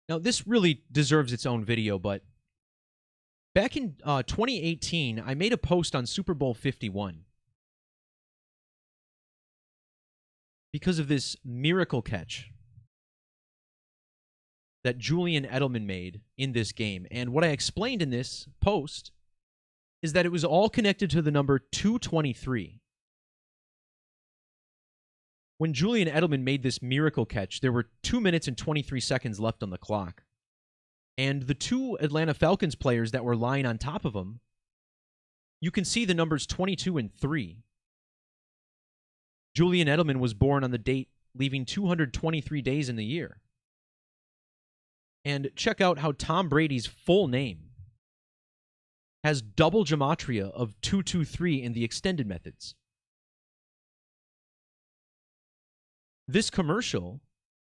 Now, this really deserves its own video, but back in 2018, I made a post on Super Bowl 51 because of this miracle catch that Julian Edelman made in this game. And what I explained in this post is that it was all connected to the number 223. When Julian Edelman made this miracle catch, there were 2 minutes and 23 seconds left on the clock. And the two Atlanta Falcons players that were lying on top of him, you can see the numbers 22 and 3. Julian Edelman was born on the date, leaving 223 days in the year. And check out how Tom Brady's full name has double gematria of 223 in the extended methods. This commercial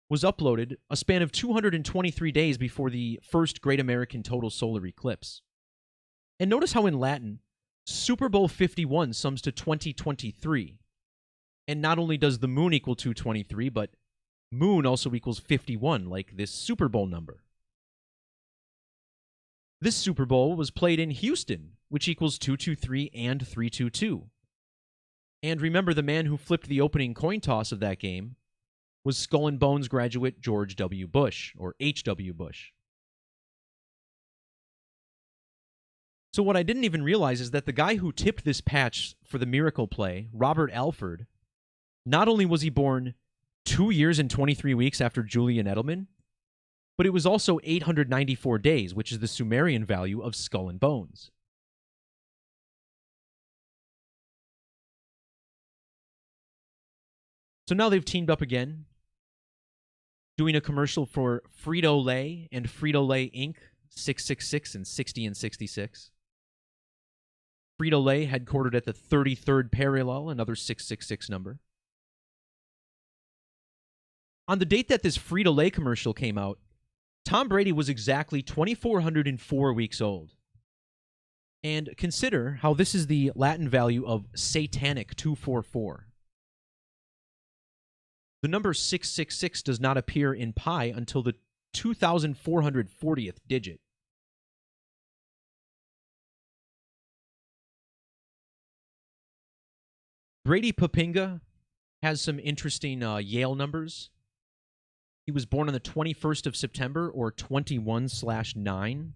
was uploaded a span of 223 days before the first Great American Total Solar Eclipse. And notice how in Latin, Super Bowl 51 sums to 2023. And not only does the moon equal 223, but moon also equals 51, like this Super Bowl number. This Super Bowl was played in Houston, which equals 223 and 322. And remember, the man who flipped the opening coin toss of that game was Skull and Bones graduate George W. Bush, or H.W. Bush. So what I didn't even realize is that the guy who tipped this patch for the miracle play, Robert Alford, not only was he born 2 years and 23 weeks after Julian Edelman, but it was also 894 days, which is the Sumerian value of Skull and Bones. So now they've teamed up again, doing a commercial for Frito-Lay and Frito-Lay Inc. 666 and 60 and 66. Frito-Lay headquartered at the 33rd parallel, another 666 number. On the date that this Frito-Lay commercial came out, Tom Brady was exactly 2,404 weeks old. And consider how this is the Latin value of satanic 244. The number 666 does not appear in pi until the 2,440th digit. Brady Papinga has some interesting Yale numbers. He was born on the 21st of September, or 21/9.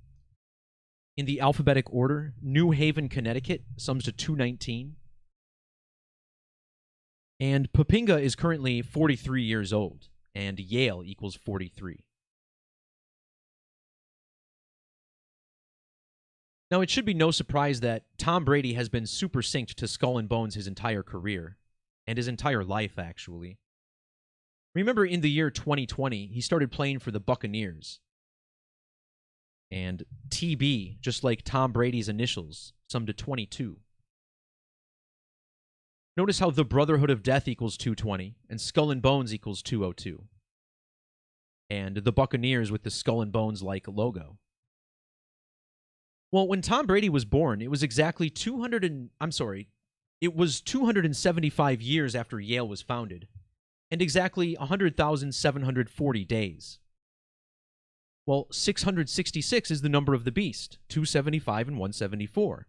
In the alphabetic order, New Haven, Connecticut sums to 219. And Papinga is currently 43 years old, and Yale equals 43. Now, it should be no surprise that Tom Brady has been super synced to Skull and Bones his entire career, and his entire life, actually. Remember, in the year 2020, he started playing for the Buccaneers. And TB, just like Tom Brady's initials, summed to 22. Notice how the Brotherhood of Death equals 220, and Skull and Bones equals 202. And the Buccaneers with the Skull and Bones-like logo. Well, when Tom Brady was born, it was exactly 275 years after Yale was founded, and exactly 100,740 days. Well, 666 is the number of the beast, 275 and 174.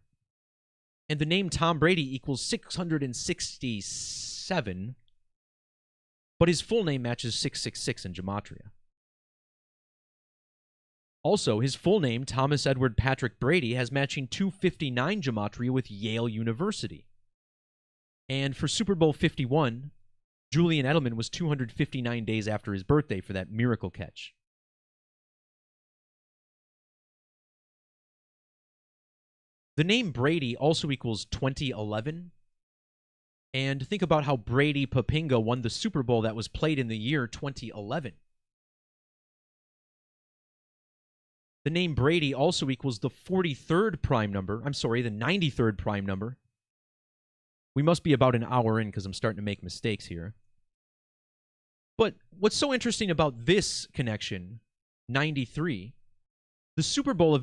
And the name Tom Brady equals 667, but his full name matches 666 in Gematria. Also, his full name, Thomas Edward Patrick Brady, has matching 259 Gematria with Yale University. And for Super Bowl 51, Julian Edelman was 259 days after his birthday for that miracle catch. The name Brady also equals 2011. And think about how Brady Papinga won the Super Bowl that was played in the year 2011. The name Brady also equals the 43rd prime number. I'm sorry, the 93rd prime number. We must be about an hour in because I'm starting to make mistakes here. But what's so interesting about this connection, 93, the Super Bowl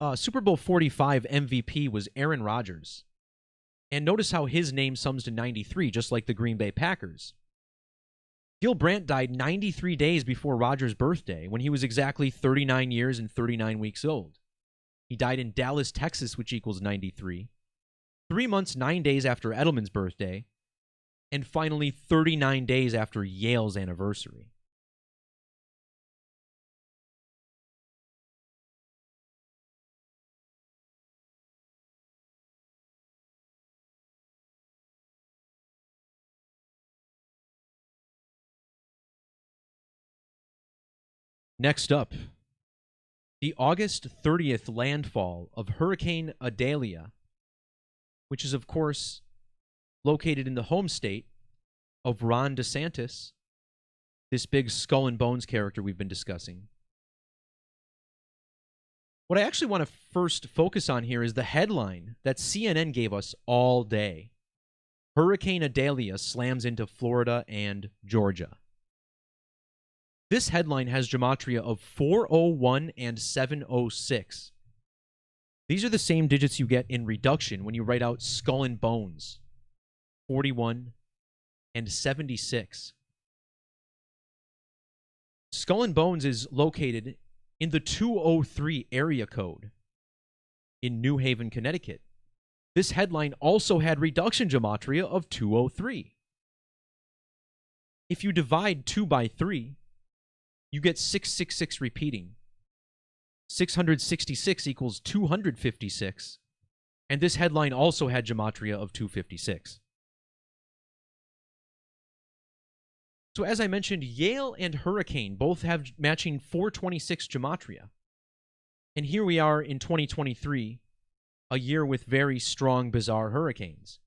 45 MVP was Aaron Rodgers. And notice how his name sums to 93, just like the Green Bay Packers. Gil Brandt died 93 days before Rodgers' birthday, when he was exactly 39 years and 39 weeks old. He died in Dallas, Texas, which equals 93. 3 months, 9 days after Edelman's birthday. And finally, 39 days after Yale's anniversary. Next up, the August 30th landfall of Hurricane Idalia, which is, of course, located in the home state of Ron DeSantis, this big skull and bones character we've been discussing. What I actually want to first focus on here is the headline that CNN gave us all day. Hurricane Idalia slams into Florida and Georgia. This headline has gematria of 401 and 706. These are the same digits you get in reduction when you write out skull and bones, 41 and 76. Skull and Bones is located in the 203 area code in New Haven, Connecticut. This headline also had reduction gematria of 203. If you divide 2 by 3, you get 666 repeating. 666 equals 256. And this headline also had gematria of 256. So as I mentioned, Yale and Hurricane both have matching 426 gematria. And here we are in 2023, a year with very strong, bizarre hurricanes.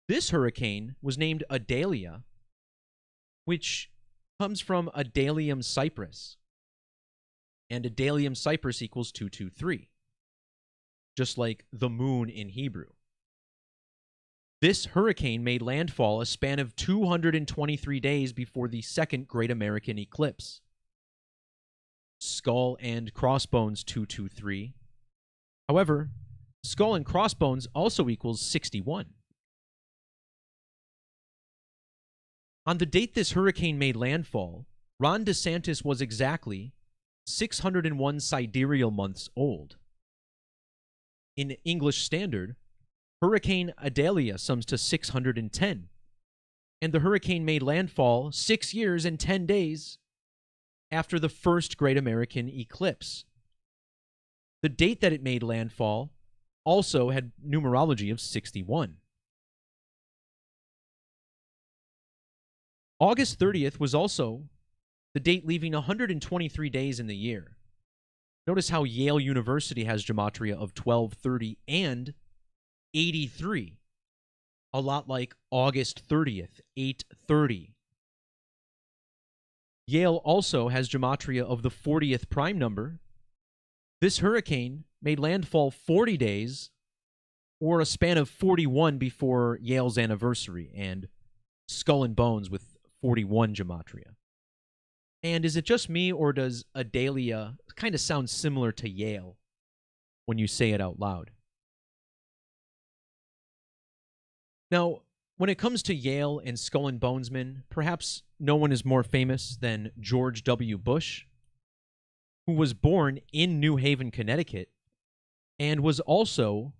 This hurricane was named Idalia, which comes from Idalium Cyprus. And Idalium Cyprus equals 223, just like the moon in Hebrew. This hurricane made landfall a span of 223 days before the second Great American Eclipse. Skull and Crossbones 223. However, Skull and Crossbones also equals 61. On the date this hurricane made landfall, Ron DeSantis was exactly 601 sidereal months old. In English Standard, Hurricane Idalia sums to 610, and the hurricane made landfall 6 years and 10 days after the first Great American Eclipse. The date that it made landfall also had numerology of 61. August 30th was also the date leaving 123 days in the year. Notice how Yale University has gematria of 1230 and 83. A lot like August 30th, 830. Yale also has gematria of the 40th prime number. This hurricane made landfall 40 days, or a span of 41 before Yale's anniversary, and Skull and Bones with 41 gematria. And is it just me, or does Idalia kind of sound similar to Yale when you say it out loud? Now, when it comes to Yale and Skull and Bonesmen, perhaps no one is more famous than George W. Bush, who was born in New Haven, Connecticut, and was also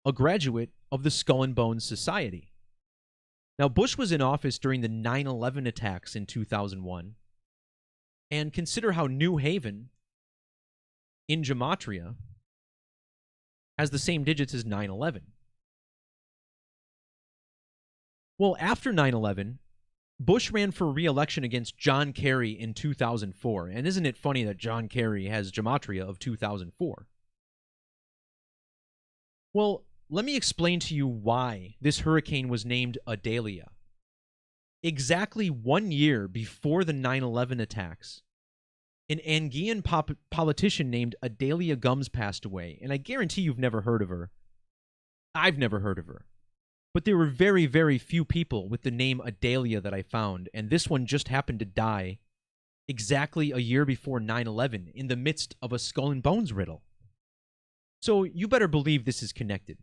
a graduate of the Skull and Bones Society. Now, Bush was in office during the 9/11 attacks in 2001, and consider how New Haven, in gematria, has the same digits as 9/11. Well, after 9/11, Bush ran for re-election against John Kerry in 2004, and isn't it funny that John Kerry has gematria of 2004? Well, let me explain to you why this hurricane was named Idalia. Exactly 1 year before the 9/11 attacks, an Anguillan politician named Idalia Gums passed away, and I guarantee you've never heard of her. I've never heard of her. But there were very, very few people with the name Idalia that I found, and this one just happened to die exactly a year before 9/11 in the midst of a skull and bones riddle. So you better believe this is connected.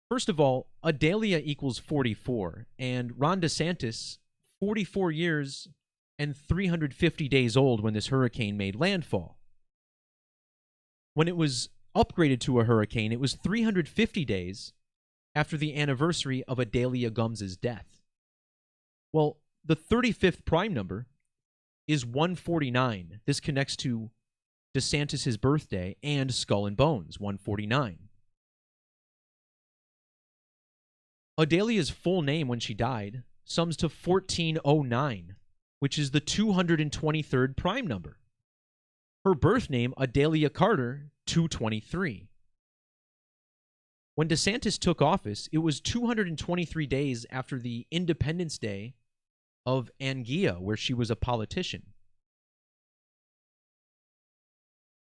First of all, Idalia equals 44, and Ron DeSantis, 44 years and 350 days old when this hurricane made landfall. When it was upgraded to a hurricane, it was 350 days after the anniversary of Idalia Gums' death. Well, the 35th prime number is 149. This connects to DeSantis' birthday and Skull and Bones, 149. Idalia's full name when she died sums to 1409, which is the 223rd prime number. Her birth name, Idalia Carter, 223. When DeSantis took office, it was 223 days after the Independence Day of Anguilla, where she was a politician.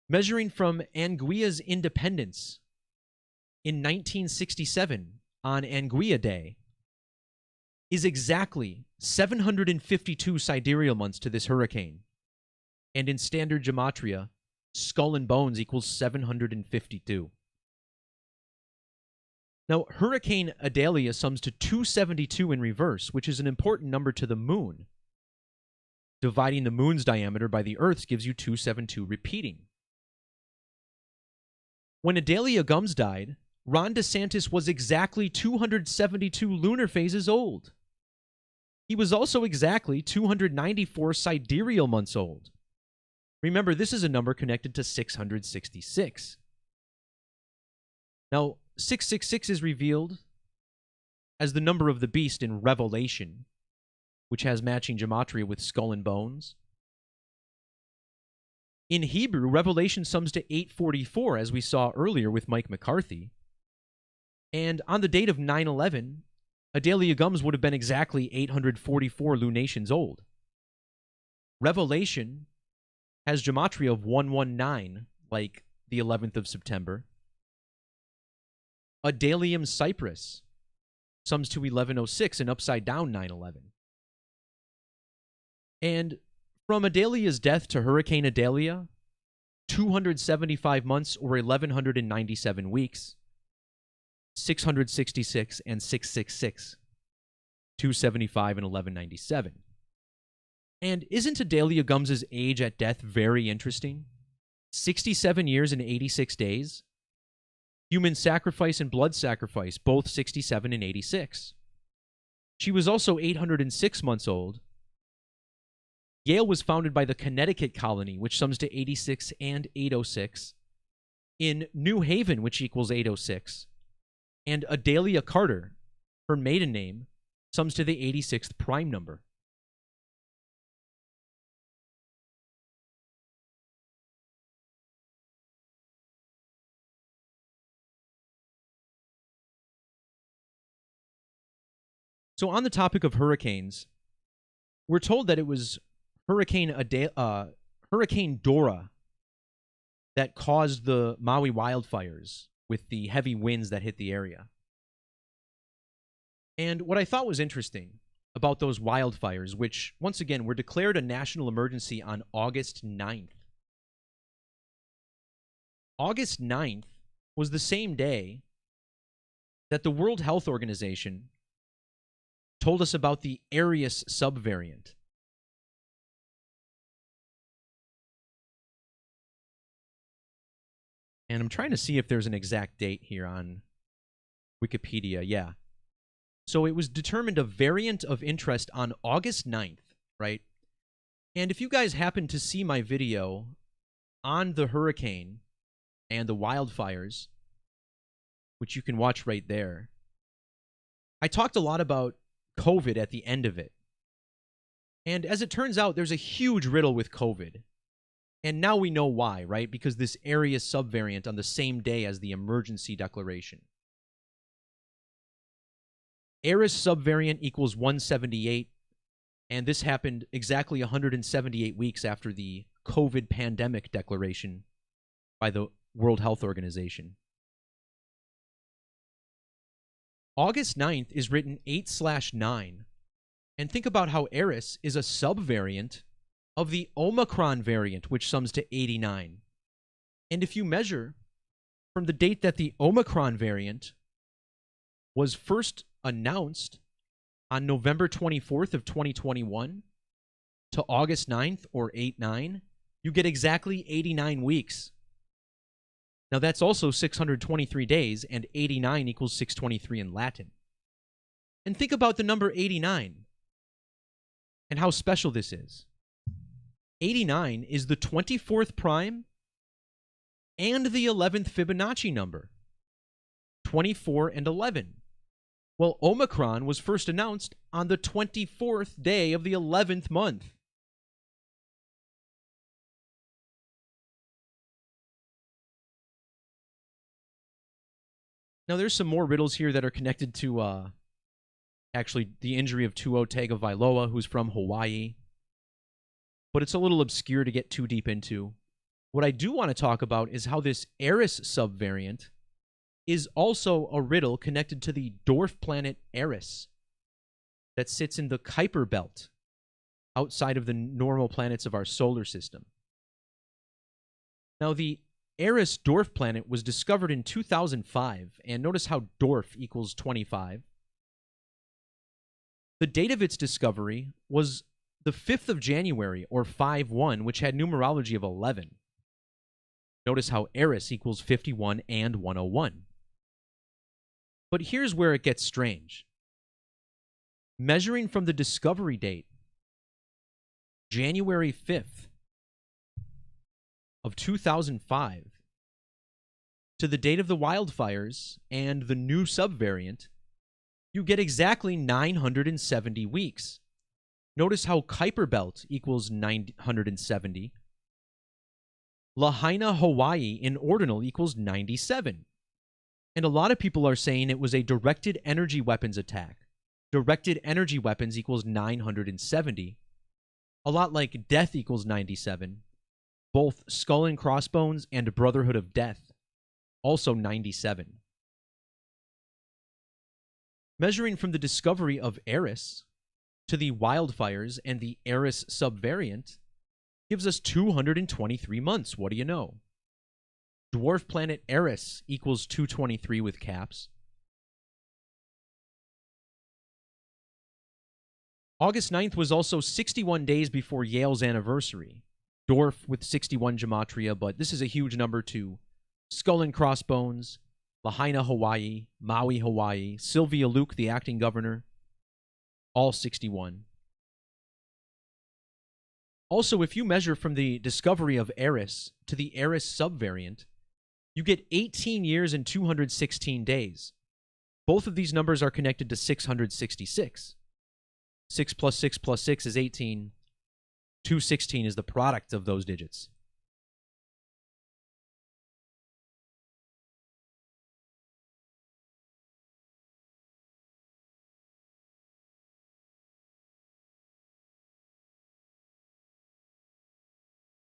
Measuring from Anguilla's independence in 1967 on Anguilla Day is exactly 752 sidereal months to this hurricane. And in standard Gematria, Skull and Bones equals 752. Now, Hurricane Idalia sums to 272 in reverse, which is an important number to the moon. Dividing the moon's diameter by the Earth's gives you 272 repeating. When Idalia Gums died, Ron DeSantis was exactly 272 lunar phases old. He was also exactly 294 sidereal months old. Remember, this is a number connected to 666. Now, 666 is revealed as the number of the beast in Revelation, which has matching gematria with Skull and Bones. In Hebrew, Revelation sums to 844, as we saw earlier with Mike McCarthy. And on the date of 9/11, Idalia Gums would have been exactly 844 lunations old. Revelation has gematria of 119, like the 11th of September. Idalium Cyprus sums to 1106, and upside down 9/11. And from Idalia's death to Hurricane Idalia, 275 months or 1,197 weeks, 666 and 666, 275 and 1197. And isn't Idalia Gums' age at death very interesting? 67 years and 86 days. Human sacrifice and blood sacrifice, both 67 and 86. She was also 806 months old. Yale was founded by the Connecticut colony, which sums to 86 and 806. In New Haven, which equals 806. And Idalia Carter, her maiden name, sums to the 86th prime number. So on the topic of hurricanes, we're told that it was Hurricane Dora that caused the Maui wildfires with the heavy winds that hit the area. And what I thought was interesting about those wildfires, which, once again, were declared a national emergency on August 9th. August 9th was the same day that the World Health Organization told us about the Eris subvariant. And I'm trying to see if there's an exact date here on Wikipedia. Yeah. So it was determined a variant of interest on August 9th, right? And if you guys happen to see my video on the hurricane and the wildfires, which you can watch right there, I talked a lot about COVID at the end of it. And as it turns out, there's a huge riddle with COVID. And now we know why, right? Because this area subvariant on the same day as the emergency declaration. Eris subvariant equals 178, and this happened exactly 178 weeks after the COVID pandemic declaration by the World Health Organization. August 9th is written 8/9, and think about how Eris is a subvariant of the Omicron variant, which sums to 89. And if you measure from the date that the Omicron variant was first announced on November 24th of 2021 to August 9th, or 8/9, you get exactly 89 weeks. Now that's also 623 days, and 89 equals 623 in Latin. And think about the number 89 and how special this is. 89 is the 24th prime and the 11th Fibonacci number. 24 and 11. Well, Omicron was first announced on the 24th day of the 11th month. Now, there's some more riddles here that are connected to, actually, the injury of Tuo Tagovailoa, who's from Hawaii. But it's a little obscure to get too deep into. What I do want to talk about is how this Eris subvariant is also a riddle connected to the dwarf planet Eris that sits in the Kuiper belt outside of the normal planets of our solar system. Now, the Eris dwarf planet was discovered in 2005, and notice how dwarf equals 25. The date of its discovery was the 5th of January, or 5/1, which had numerology of 11. Notice how Eris equals 51 and 101. But here's where it gets strange. Measuring from the discovery date, January 5th of 2005, to the date of the wildfires and the new subvariant, you get exactly 970 weeks. Notice how Kuiper belt equals 970. Lahaina, Hawaii in ordinal equals 97. And a lot of people are saying it was a directed energy weapons attack. Directed energy weapons equals 970. A lot like death equals 97. Both Skull and Crossbones and Brotherhood of Death, also 97. Measuring from the discovery of Eris to the wildfires and the Eris subvariant gives us 223 months. What do you know? Dwarf planet Eris equals 223 with caps. August 9th was also 61 days before Yale's anniversary. Dwarf with 61 Gematria, but this is a huge number to Skull and Crossbones, Lahaina, Hawaii, Maui, Hawaii, Sylvia Luke, the acting governor, all 61. Also, if you measure from the discovery of Eris to the Eris subvariant, you get 18 years and 216 days. Both of these numbers are connected to 666. 6 plus 6 plus 6 is 18. 216 is the product of those digits.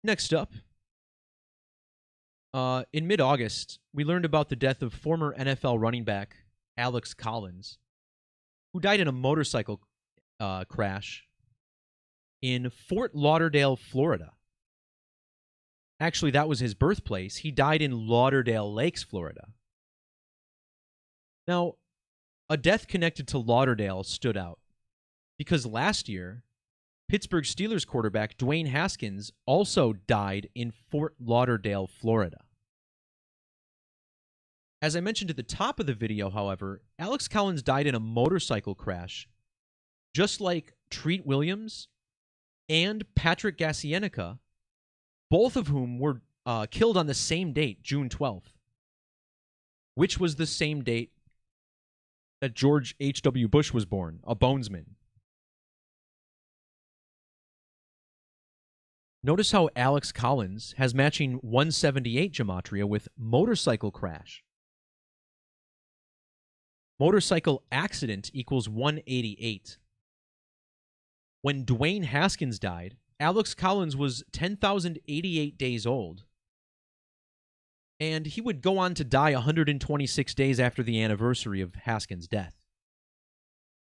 Next up, in mid-August, we learned about the death of former NFL running back Alex Collins, who died in a motorcycle crash in Fort Lauderdale, Florida. Actually, that was his birthplace. He died in Lauderdale Lakes, Florida. Now, a death connected to Lauderdale stood out because last year, Pittsburgh Steelers quarterback Dwayne Haskins also died in Fort Lauderdale, Florida. As I mentioned at the top of the video, however, Alex Collins died in a motorcycle crash, just like Treat Williams and Patrick Gassienica, both of whom were killed on the same date, June 12th, which was the same date that George H.W. Bush was born, a bonesman. Notice how Alex Collins has matching 178 Gematria with motorcycle crash. Motorcycle accident equals 188. When Dwayne Haskins died, Alex Collins was 10,088 days old. And he would go on to die 126 days after the anniversary of Haskins' death.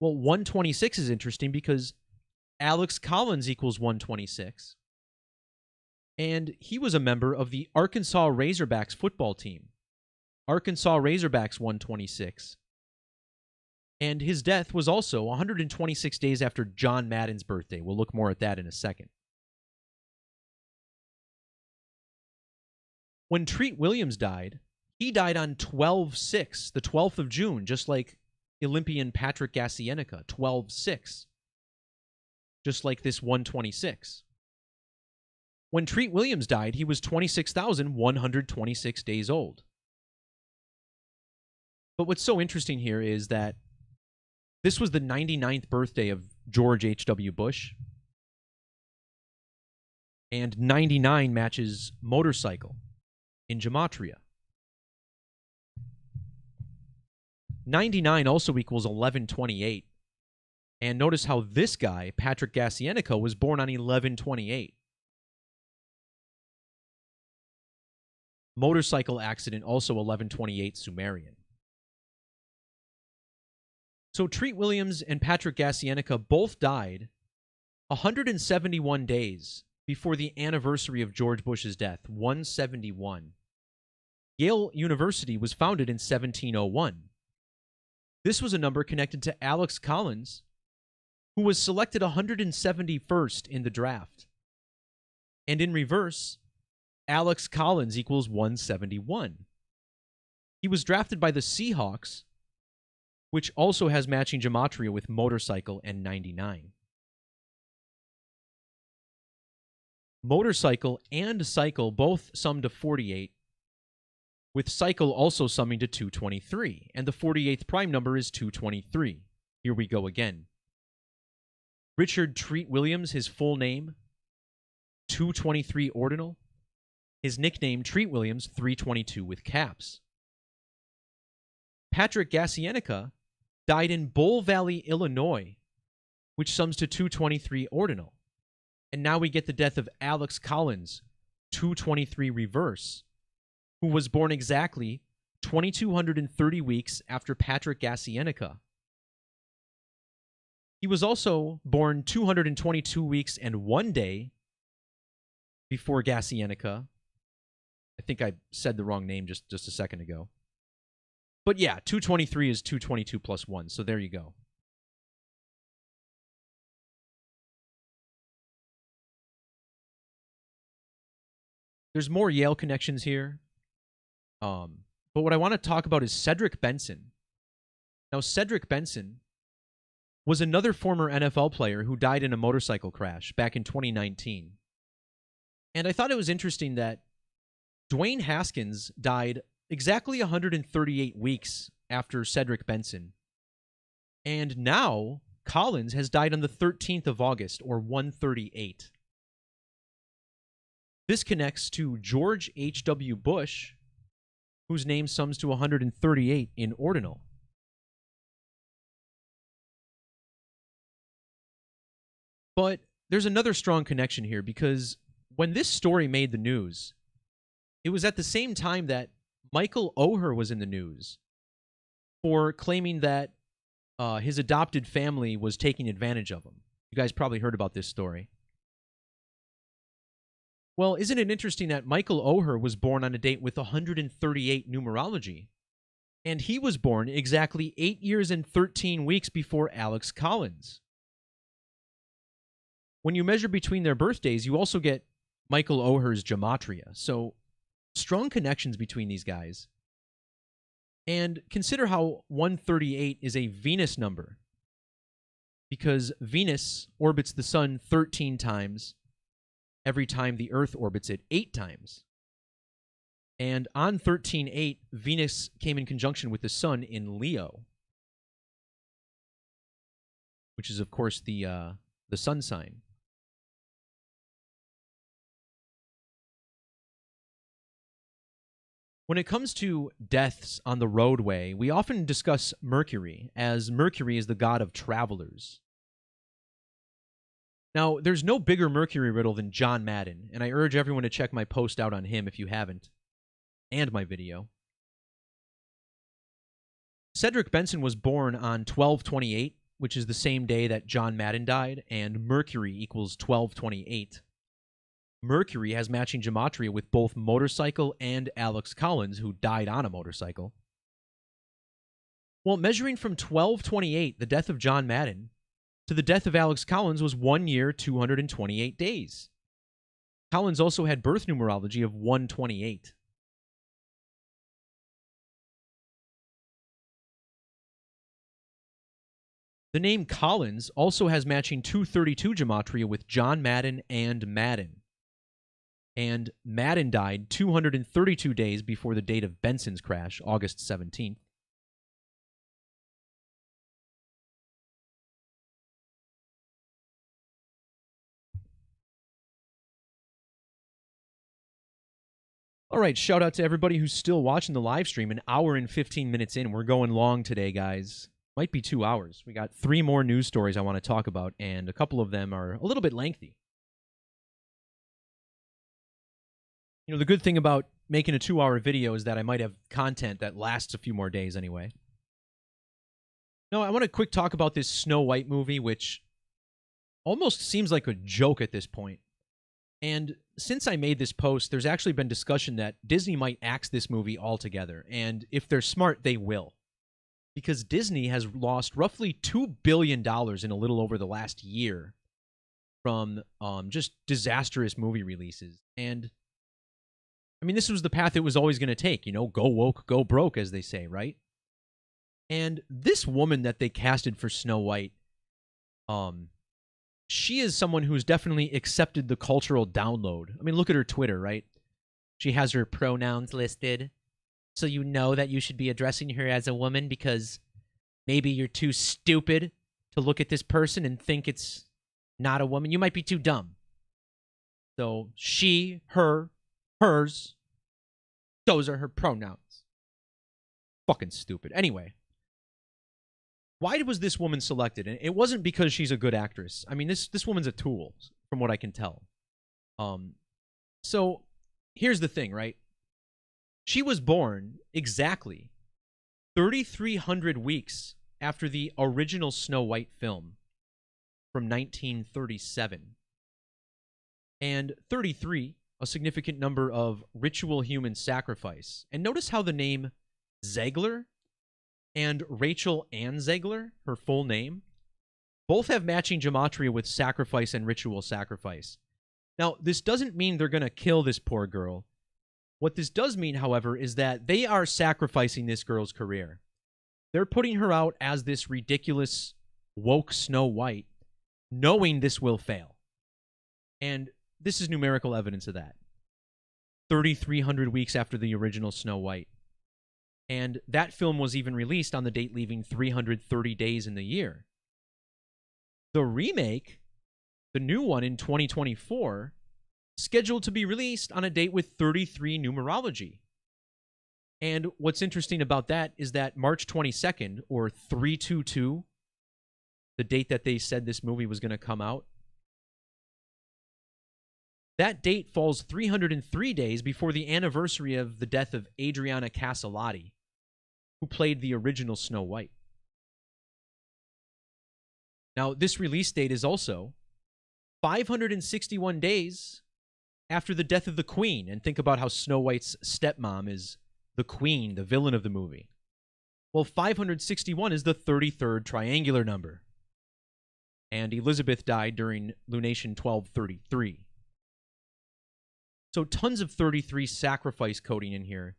Well, 126 is interesting because Alex Collins equals 126. And he was a member of the Arkansas Razorbacks football team. Arkansas Razorbacks 126. And his death was also 126 days after John Madden's birthday. We'll look more at that in a second. When Treat Williams died, he died on 12/6, the 12th of June, just like Olympian Patrick Gassienica, 12/6. Just like this 126. When Treat Williams died, he was 26,126 days old. But what's so interesting here is that this was the 99th birthday of George H.W. Bush. And 99 matches motorcycle in Gematria. 99 also equals 1128. And notice how this guy, Patrick Gassienica, was born on 1128. Motorcycle accident, also 1128 Sumerian. So Treat Williams and Patrick Gassienica both died 171 days before the anniversary of George Bush's death, 171. Yale University was founded in 1701. This was a number connected to Alex Collins, who was selected 171st in the draft. And in reverse, Alex Collins equals 171. He was drafted by the Seahawks, which also has matching Gematria with motorcycle and 99. Motorcycle and cycle both sum to 48, with cycle also summing to 223, and the 48th prime number is 223. Here we go again. Richard Treat Williams, his full name, 223 ordinal. His nickname, Treat Williams, 322 with caps. Patrick Gassienica died in Bull Valley, Illinois, which sums to 223 ordinal. And now we get the death of Alex Collins, 223 reverse, who was born exactly 2,230 weeks after Patrick Gassienica. He was also born 222 weeks and 1 day before Gassienica. I think I said the wrong name just a second ago. But yeah, 223 is 222 plus 1, so there you go. There's more Yale connections here. But what I want to talk about is Cedric Benson. Now, Cedric Benson was another former NFL player who died in a motorcycle crash back in 2019. And I thought it was interesting that Dwayne Haskins died exactly 138 weeks after Cedric Benson. And now Collins has died on the 13th of August, or 138. This connects to George H.W. Bush, whose name sums to 138 in ordinal. But there's another strong connection here, because when this story made the news, it was at the same time that Michael Oher was in the news for claiming that his adopted family was taking advantage of him. You guys probably heard about this story. Well, isn't it interesting that Michael Oher was born on a date with 138 numerology? And he was born exactly 8 years and 13 weeks before Alex Collins. When you measure between their birthdays, you also get Michael Oher's Gematria. So, strong connections between these guys. And consider how 138 is a Venus number, because Venus orbits the sun 13 times every time the Earth orbits it 8 times. And on 13/8, Venus came in conjunction with the sun in Leo, which is, of course, the sun sign. When it comes to deaths on the roadway, we often discuss Mercury, as Mercury is the god of travelers. Now, there's no bigger Mercury riddle than John Madden, and I urge everyone to check my post out on him if you haven't, and my video. Cedric Benson was born on 12/28, which is the same day that John Madden died, and Mercury equals 12/28. Mercury has matching gematria with both motorcycle and Alex Collins, who died on a motorcycle. Well, measuring from 12/28, the death of John Madden, to the death of Alex Collins was 1 year, 228 days. Collins also had birth numerology of 128. The name Collins also has matching 232 gematria with John Madden and Madden. And Madden died 232 days before the date of Benson's crash, August 17th. All right, shout out to everybody who's still watching the live stream. An hour and 15 minutes in. We're going long today, guys. Might be 2 hours. We got 3 more news stories I want to talk about, and a couple of them are a little bit lengthy. You know, the good thing about making a 2-hour video is that I might have content that lasts a few more days anyway. No, I want to quick talk about this Snow White movie, which almost seems like a joke at this point. And since I made this post, there's actually been discussion that Disney might axe this movie altogether. And if they're smart, they will. Because Disney has lost roughly $2 billion in a little over the last year from just disastrous movie releases. And, I mean, this was the path it was always going to take. You know, go woke, go broke, as they say, right? And this woman that they casted for Snow White, she is someone who's definitely accepted the cultural download. I mean, look at her Twitter, right? She has her pronouns listed, so you know that you should be addressing her as a woman because maybe you're too stupid to look at this person and think it's not a woman. You might be too dumb. So she, her, hers, those are her pronouns. Fucking stupid. Anyway. Why was this woman selected? And it wasn't because she's a good actress. I mean, this woman's a tool, from what I can tell. So here's the thing, right? She was born exactly 3,300 weeks after the original Snow White film from 1937. And 33, a significant number of ritual human sacrifice. And notice how the name Zegler and Rachel Ann Zegler, her full name, both have matching gematria with sacrifice and ritual sacrifice. Now, this doesn't mean they're going to kill this poor girl. What this does mean, however, is that they are sacrificing this girl's career. They're putting her out as this ridiculous woke Snow White, knowing this will fail. And this is numerical evidence of that. 3,300 weeks after the original Snow White. And that film was even released on the date leaving 330 days in the year. The remake, the new one in 2024, scheduled to be released on a date with 33 numerology. And what's interesting about that is that March 22nd, or 3/22, the date that they said this movie was going to come out, that date falls 303 days before the anniversary of the death of Adriana Caselotti, who played the original Snow White. Now, this release date is also 561 days after the death of the Queen. And think about how Snow White's stepmom is the Queen, the villain of the movie. Well, 561 is the 33rd triangular number. And Elizabeth died during lunation 1233. So tons of 33 sacrifice coding in here,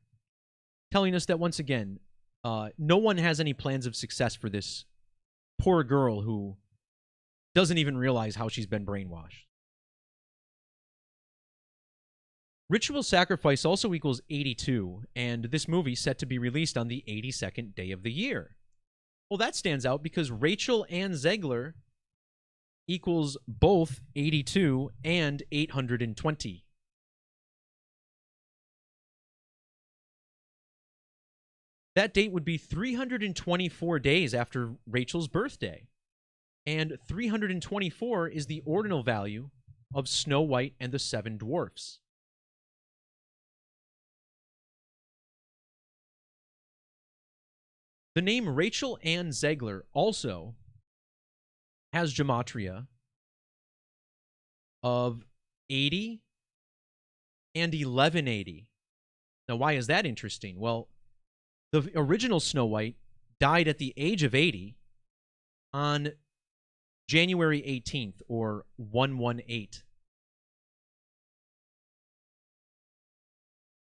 telling us that, once again, no one has any plans of success for this poor girl who doesn't even realize how she's been brainwashed. Ritual sacrifice also equals 82, and this movie set to be released on the 82nd day of the year. Well, that stands out because Rachel Ann Zegler equals both 82 and 820. That date would be 324 days after Rachel's birthday. And 324 is the ordinal value of Snow White and the Seven Dwarfs. The name Rachel Ann Zegler also has gematria of 80 and 1180. Now, why is that interesting? Well, the original Snow White died at the age of 80 on January 18th, or 118.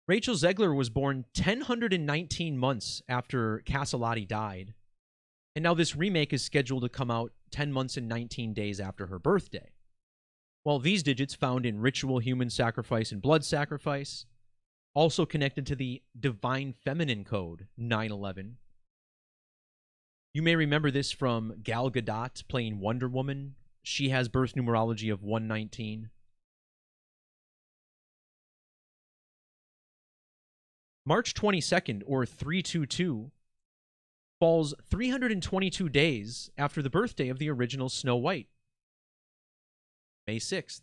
Rachel Zegler was born 1,019 months after Castellati died, and now this remake is scheduled to come out 10 months and 19 days after her birthday. Well, these digits found in ritual human sacrifice and blood sacrifice, also connected to the Divine Feminine Code, 911. You may remember this from Gal Gadot playing Wonder Woman. She has birth numerology of 119. March 22nd, or 322, falls 322 days after the birthday of the original Snow White, May 6th.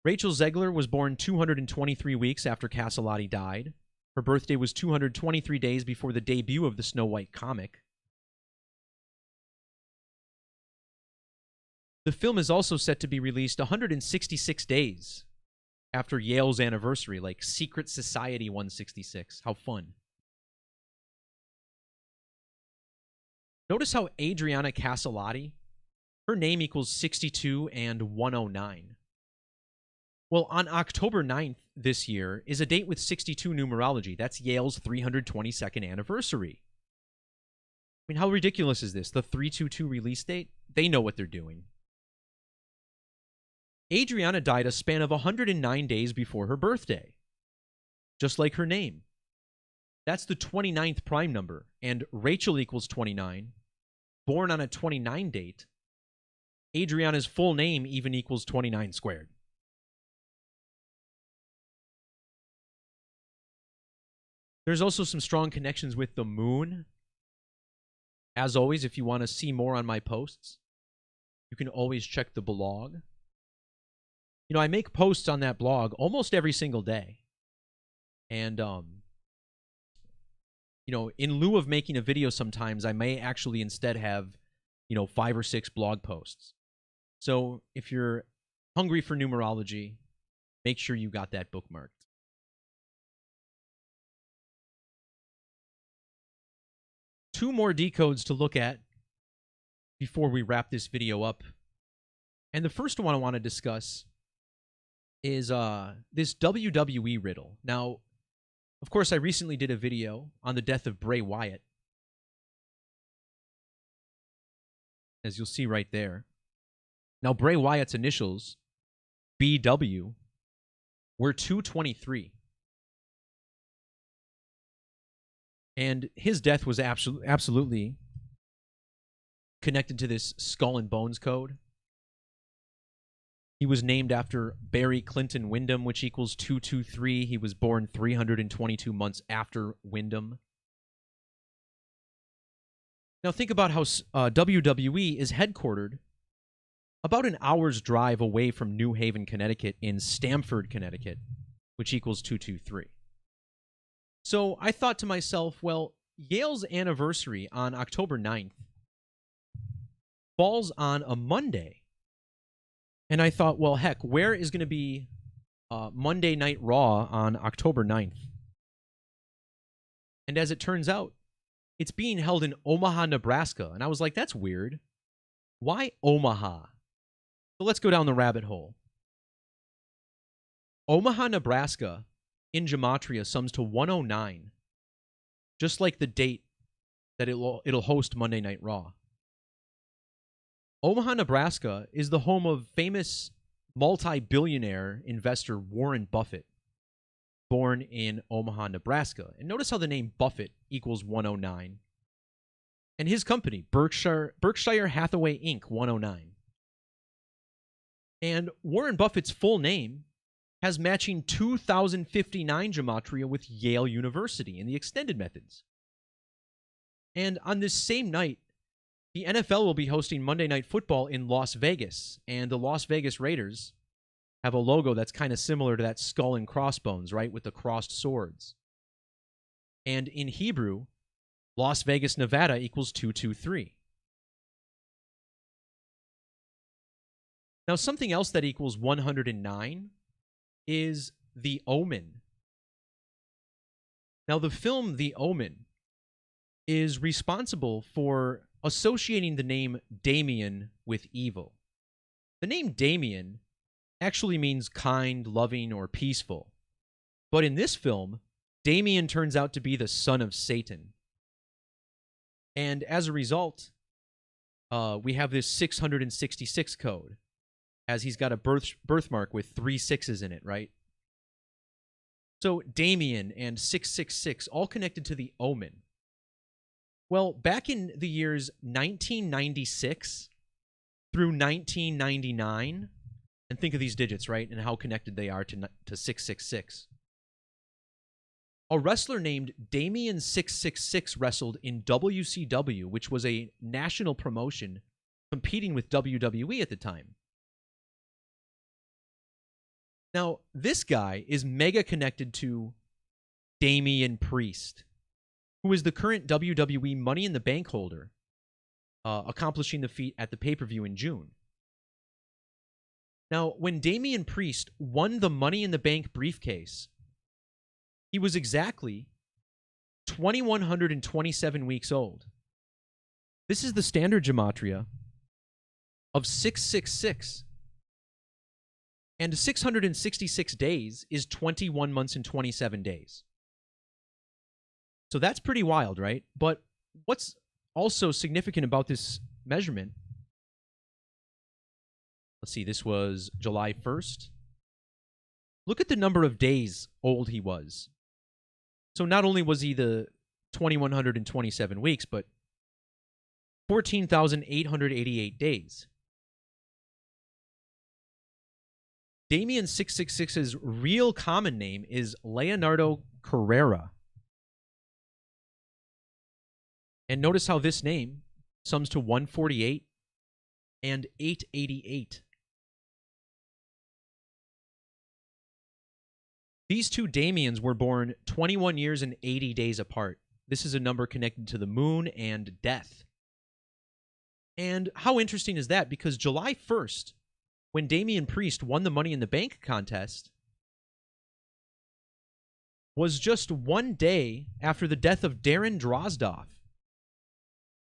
Rachel Zegler was born 223 weeks after Castellati died. Her birthday was 223 days before the debut of the Snow White comic. The film is also set to be released 166 days after Yale's anniversary, like Secret Society 166. How fun. Notice how Adriana Castellati, her name equals 62 and 109. Well, on October 9th this year is a date with 62 numerology. That's Yale's 322nd anniversary. I mean, how ridiculous is this? The 322 release date? They know what they're doing. Adriana died a span of 109 days before her birthday, just like her name. That's the 29th prime number, and Rachel equals 29, born on a 29 date. Adriana's full name even equals 29 squared. There's also some strong connections with the moon. As always, if you want to see more on my posts, you can always check the blog. You know, I make posts on that blog almost every single day. And, you know, in lieu of making a video sometimes, I may actually instead have, 5 or 6 blog posts. So if you're hungry for numerology, make sure you got that bookmarked. Two more decodes to look at before we wrap this video up. And the first one I want to discuss is this WWE riddle. Now, of course, I recently did a video on the death of Bray Wyatt, as you'll see right there. Now, Bray Wyatt's initials, BW, were 223. And his death was absolutely connected to this skull and bones code. He was named after Barry Clinton Wyndham, which equals 223. He was born 322 months after Wyndham. Now think about how WWE is headquartered about an hour's drive away from New Haven, Connecticut, in Stamford, Connecticut, which equals 223. So I thought to myself, well, Yale's anniversary on October 9th falls on a Monday. And I thought, well, heck, where is going to be Monday Night Raw on October 9th? And as it turns out, it's being held in Omaha, Nebraska. And I was like, that's weird. Why Omaha? So let's go down the rabbit hole. Omaha, Nebraska, in Gematria sums to 109, just like the date that it'll host Monday Night Raw. Omaha, Nebraska is the home of famous multi-billionaire investor Warren Buffett, born in Omaha, Nebraska. And notice how the name Buffett equals 109. And his company, Berkshire Hathaway Inc., 109. And Warren Buffett's full name has matching 2059 Gematria with Yale University in the extended methods. And on this same night, the NFL will be hosting Monday Night Football in Las Vegas, and the Las Vegas Raiders have a logo that's kind of similar to that skull and crossbones, right, with the crossed swords. And in Hebrew, Las Vegas, Nevada equals 223. Now, something else that equals 109 is The Omen. Now, the film The Omen is responsible for associating the name Damien with evil. The name Damien actually means kind, loving, or peaceful. But in this film, Damien turns out to be the son of Satan. And as a result, we have this 666 code, as he's got a birthmark with 3 6s in it, right? So Damien and 666, all connected to the Omen. Well, back in the years 1996 through 1999, and think of these digits, right, and how connected they are to 666. A wrestler named Damien 666 wrestled in WCW, which was a national promotion competing with WWE at the time. Now, this guy is mega connected to Damian Priest, who is the current WWE Money in the Bank holder, accomplishing the feat at the pay-per-view in June. Now, when Damian Priest won the Money in the Bank briefcase, he was exactly 2,127 weeks old. This is the standard gematria of 666. And 666 days is 21 months and 27 days. So that's pretty wild, right? But what's also significant about this measurement, let's see, this was July 1st. Look at the number of days old he was. So not only was he the 2,127 weeks, but 14,888 days. Damien 666's real common name is Leonardo Carrera. And notice how this name sums to 148 and 888. These two Damiens were born 21 years and 80 days apart. This is a number connected to the moon and death. And how interesting is that? Because July 1st, when Damian Priest won the Money in the Bank contest, was just 1 day after the death of Darren Drozdoff.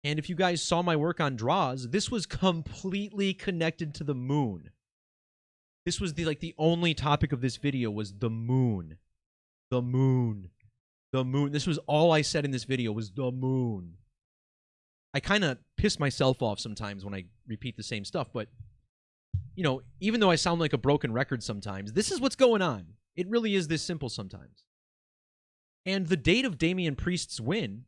And if you guys saw my work on Droz, this was completely connected to the moon. This was the only topic of this video was the moon. The moon. The moon. This was all I said in this video was the moon. I kind of piss myself off sometimes when I repeat the same stuff, but you know, even though I sound like a broken record sometimes, this is what's going on. It really is this simple sometimes. And the date of Damian Priest's win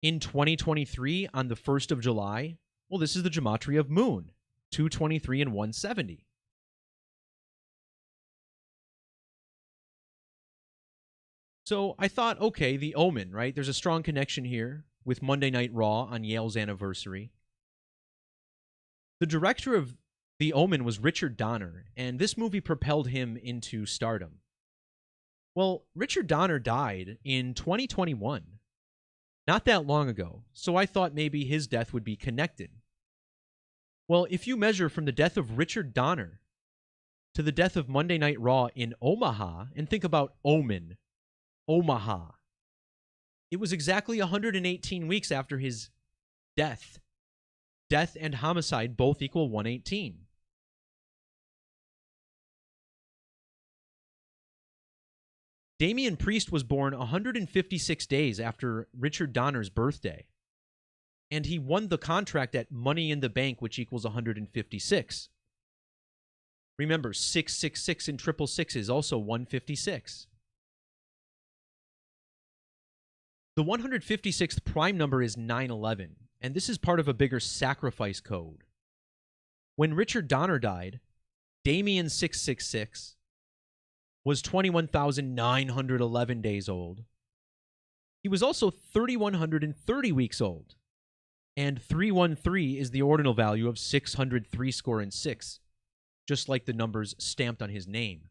in 2023 on the 1st of July, well, this is the gematria of moon, 223 and 170. So I thought, okay, the Omen, right? There's a strong connection here with Monday Night Raw on Yale's anniversary. The director of The Omen was Richard Donner, and this movie propelled him into stardom. Well, Richard Donner died in 2021, not that long ago, so I thought maybe his death would be connected. Well, if you measure from the death of Richard Donner to the death of Monday Night Raw in Omaha, and think about Omen, Omaha, it was exactly 118 weeks after his death. Death and homicide both equal 118. Damian Priest was born 156 days after Richard Donner's birthday, and he won the contract at Money in the Bank, which equals 156. Remember, 666 and 666 is also 156. The 156th prime number is 911, and this is part of a bigger sacrifice code. When Richard Donner died, Damien 666 was 21,911 days old. He was also 3,130 weeks old. And 313 is the ordinal value of 603 score and 6, just like the numbers stamped on his name.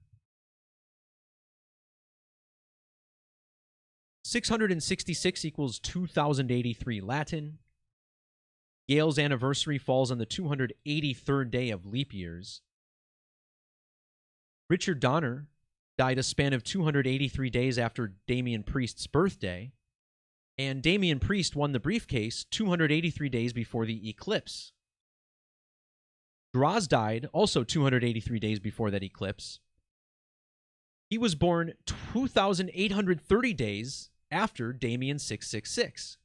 666 equals 2083 Latin. Yale's anniversary falls on the 283rd day of leap years. Richard Donner died a span of 283 days after Damian Priest's birthday. And Damian Priest won the briefcase 283 days before the eclipse. Draws died also 283 days before that eclipse. He was born 2,830 days after Damian 666.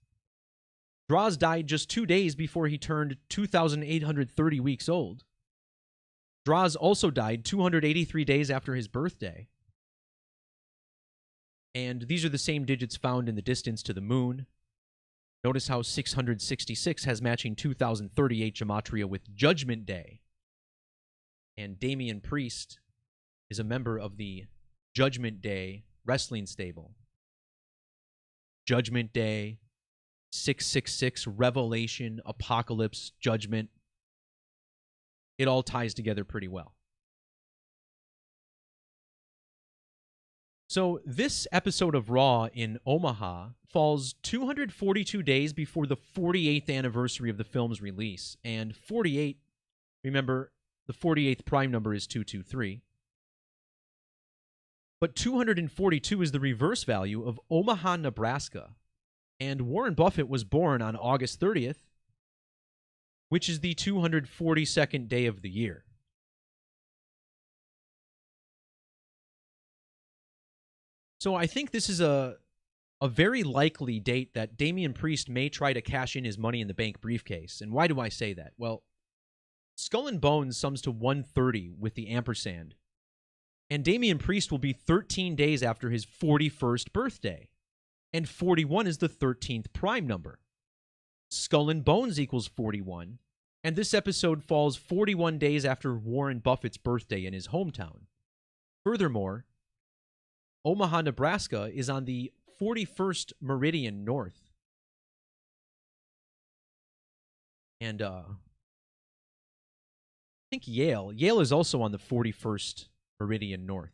Draws died just 2 days before he turned 2,830 weeks old. Draws also died 283 days after his birthday. And these are the same digits found in the distance to the moon. Notice how 666 has matching 2038 Gematria with Judgment Day. And Damian Priest is a member of the Judgment Day wrestling stable. Judgment Day, 666, Revelation, Apocalypse, Judgment. It all ties together pretty well. So this episode of Raw in Omaha falls 242 days before the 48th anniversary of the film's release. And 48, remember, the 48th prime number is 223. But 242 is the reverse value of Omaha, Nebraska. And Warren Buffett was born on August 30th, which is the 242nd day of the year. So I think this is a very likely date that Damian Priest may try to cash in his Money in the Bank briefcase. And why do I say that? Well, Skull and Bones sums to 130 with the ampersand. And Damian Priest will be 13 days after his 41st birthday. And 41 is the 13th prime number. Skull and Bones equals 41. And this episode falls 41 days after Warren Buffett's birthday in his hometown. Furthermore, Omaha, Nebraska is on the 41st meridian north. And I think Yale is also on the 41st meridian north.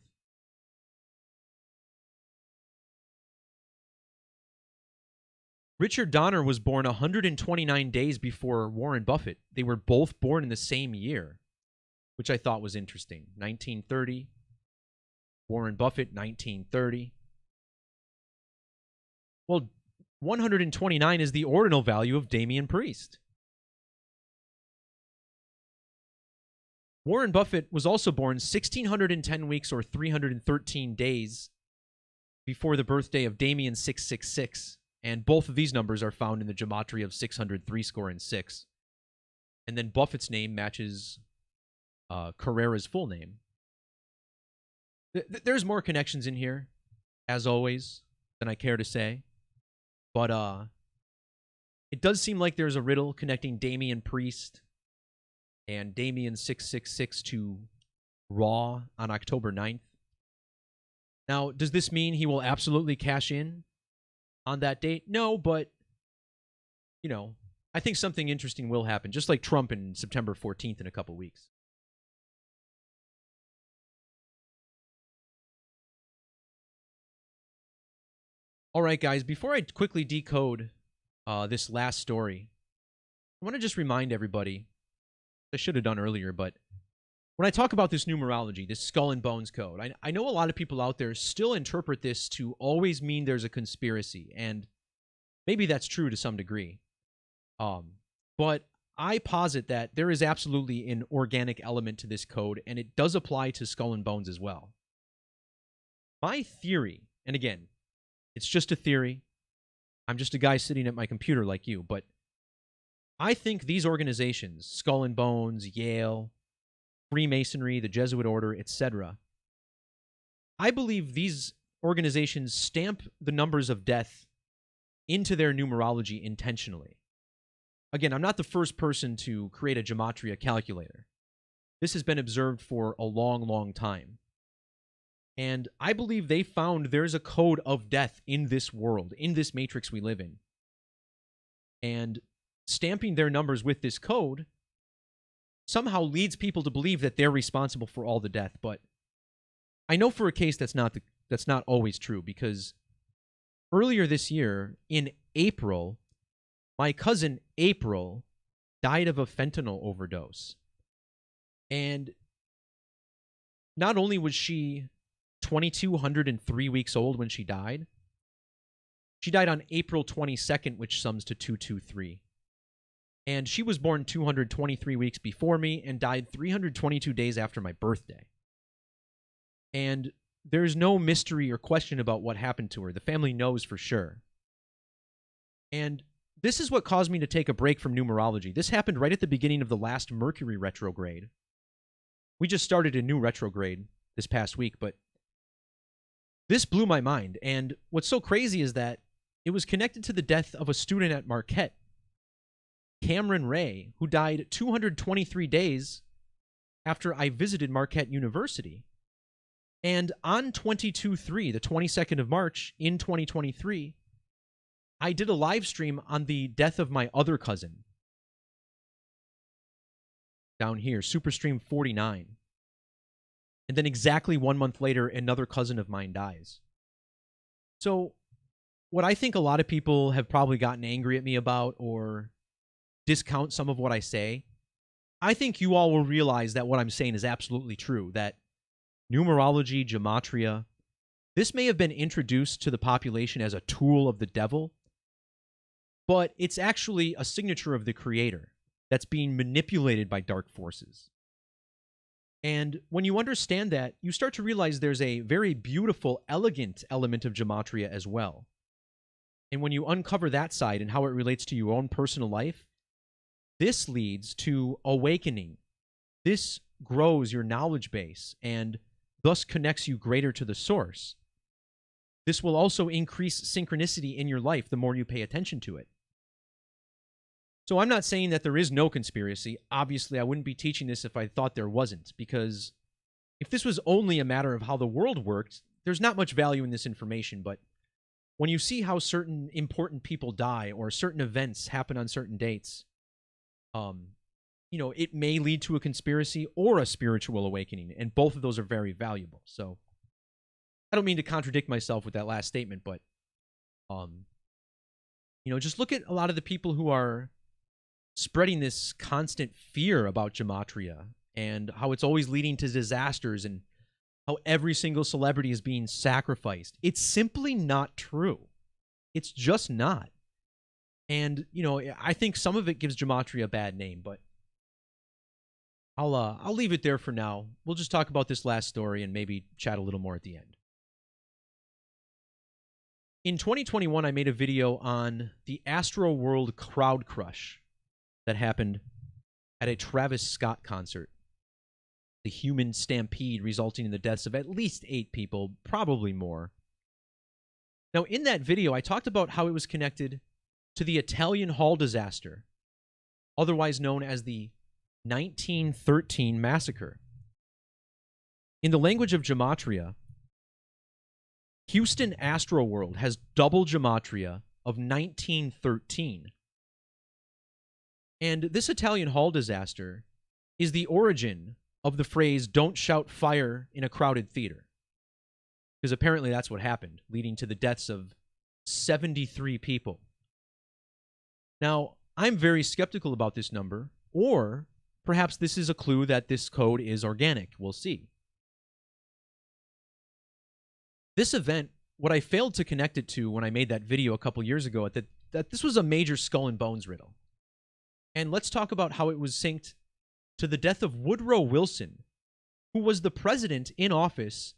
Richard Donner was born 129 days before Warren Buffett. They were both born in the same year, which I thought was interesting. 1930. Warren Buffett, 1930. Well, 129 is the ordinal value of Damian Priest. Warren Buffett was also born 1,610 weeks or 313 days before the birthday of Damian 666. And both of these numbers are found in the Gematria of 603 score and 6. And then Buffett's name matches Carrera's full name. There's more connections in here, as always, than I care to say. But it does seem like there's a riddle connecting Damian Priest and Damian 666 to Raw on October 9th. Now, does this mean he will absolutely cash in on that date? No, but, you know, I think something interesting will happen, just like Trump in September 14th in a couple weeks. All right, guys, before I quickly decode this last story, I want to just remind everybody, I should have done earlier, but when I talk about this numerology, this Skull and Bones code, I know a lot of people out there still interpret this to always mean there's a conspiracy, and maybe that's true to some degree. But I posit that there is absolutely an organic element to this code, and it does apply to Skull and Bones as well. My theory, and again, it's just a theory. I'm just a guy sitting at my computer like you, but I think these organizations, Skull and Bones, Yale, Freemasonry, the Jesuit Order, etc., I believe these organizations stamp the numbers of death into their numerology intentionally. Again, I'm not the first person to create a Gematria calculator. This has been observed for a long, long time. And I believe they found there's a code of death in this world, in this matrix we live in. And stamping their numbers with this code somehow leads people to believe that they're responsible for all the death. But I know for a case that's not always true, because earlier this year, in April, my cousin April died of a fentanyl overdose. And not only was she 2,203 weeks old when she died on April 22nd, which sums to 223. And she was born 223 weeks before me and died 322 days after my birthday. And there's no mystery or question about what happened to her. The family knows for sure. And this is what caused me to take a break from numerology. This happened right at the beginning of the last Mercury retrograde. We just started a new retrograde this past week, but this blew my mind. And what's so crazy is that it was connected to the death of a student at Marquette, Cameron Ray, who died 223 days after I visited Marquette University. And on 22/3, the 22nd of March in 2023, I did a live stream on the death of my other cousin. Down here, Superstream 49. And then exactly 1 month later, another cousin of mine dies. So what I think a lot of people have probably gotten angry at me about or discount some of what I say, I think you all will realize that what I'm saying is absolutely true, that numerology, gematria, this may have been introduced to the population as a tool of the devil, but it's actually a signature of the creator that's being manipulated by dark forces. And when you understand that, you start to realize there's a very beautiful, elegant element of gematria as well. And when you uncover that side and how it relates to your own personal life, this leads to awakening. This grows your knowledge base and thus connects you greater to the source. This will also increase synchronicity in your life the more you pay attention to it. So I'm not saying that there is no conspiracy. Obviously, I wouldn't be teaching this if I thought there wasn't, because if this was only a matter of how the world worked, there's not much value in this information. But when you see how certain important people die or certain events happen on certain dates, it may lead to a conspiracy or a spiritual awakening, and both of those are very valuable. So I don't mean to contradict myself with that last statement, but just look at a lot of the people who are spreading this constant fear about gematria and how it's always leading to disasters and how every single celebrity is being sacrificed. It's simply not true. It's just not. And, I think some of it gives gematria a bad name, but I'll leave it there for now. We'll just talk about this last story and maybe chat a little more at the end. In 2021, I made a video on the Astroworld crowd crush that happened at a Travis Scott concert. The human stampede resulting in the deaths of at least 8 people, probably more. Now, in that video, I talked about how it was connected to the Italian hall disaster, otherwise known as the 1913 massacre. In the language of gematria, Houston Astroworld has double gematria of 1913. And this Italian hall disaster is the origin of the phrase, "don't shout fire in a crowded theater." Because apparently that's what happened, leading to the deaths of 73 people. Now, I'm very skeptical about this number, or perhaps this is a clue that this code is organic. We'll see. This event, what I failed to connect it to when I made that video a couple years ago, that this was a major skull and bones riddle. And let's talk about how it was synced to the death of Woodrow Wilson, who was the president in office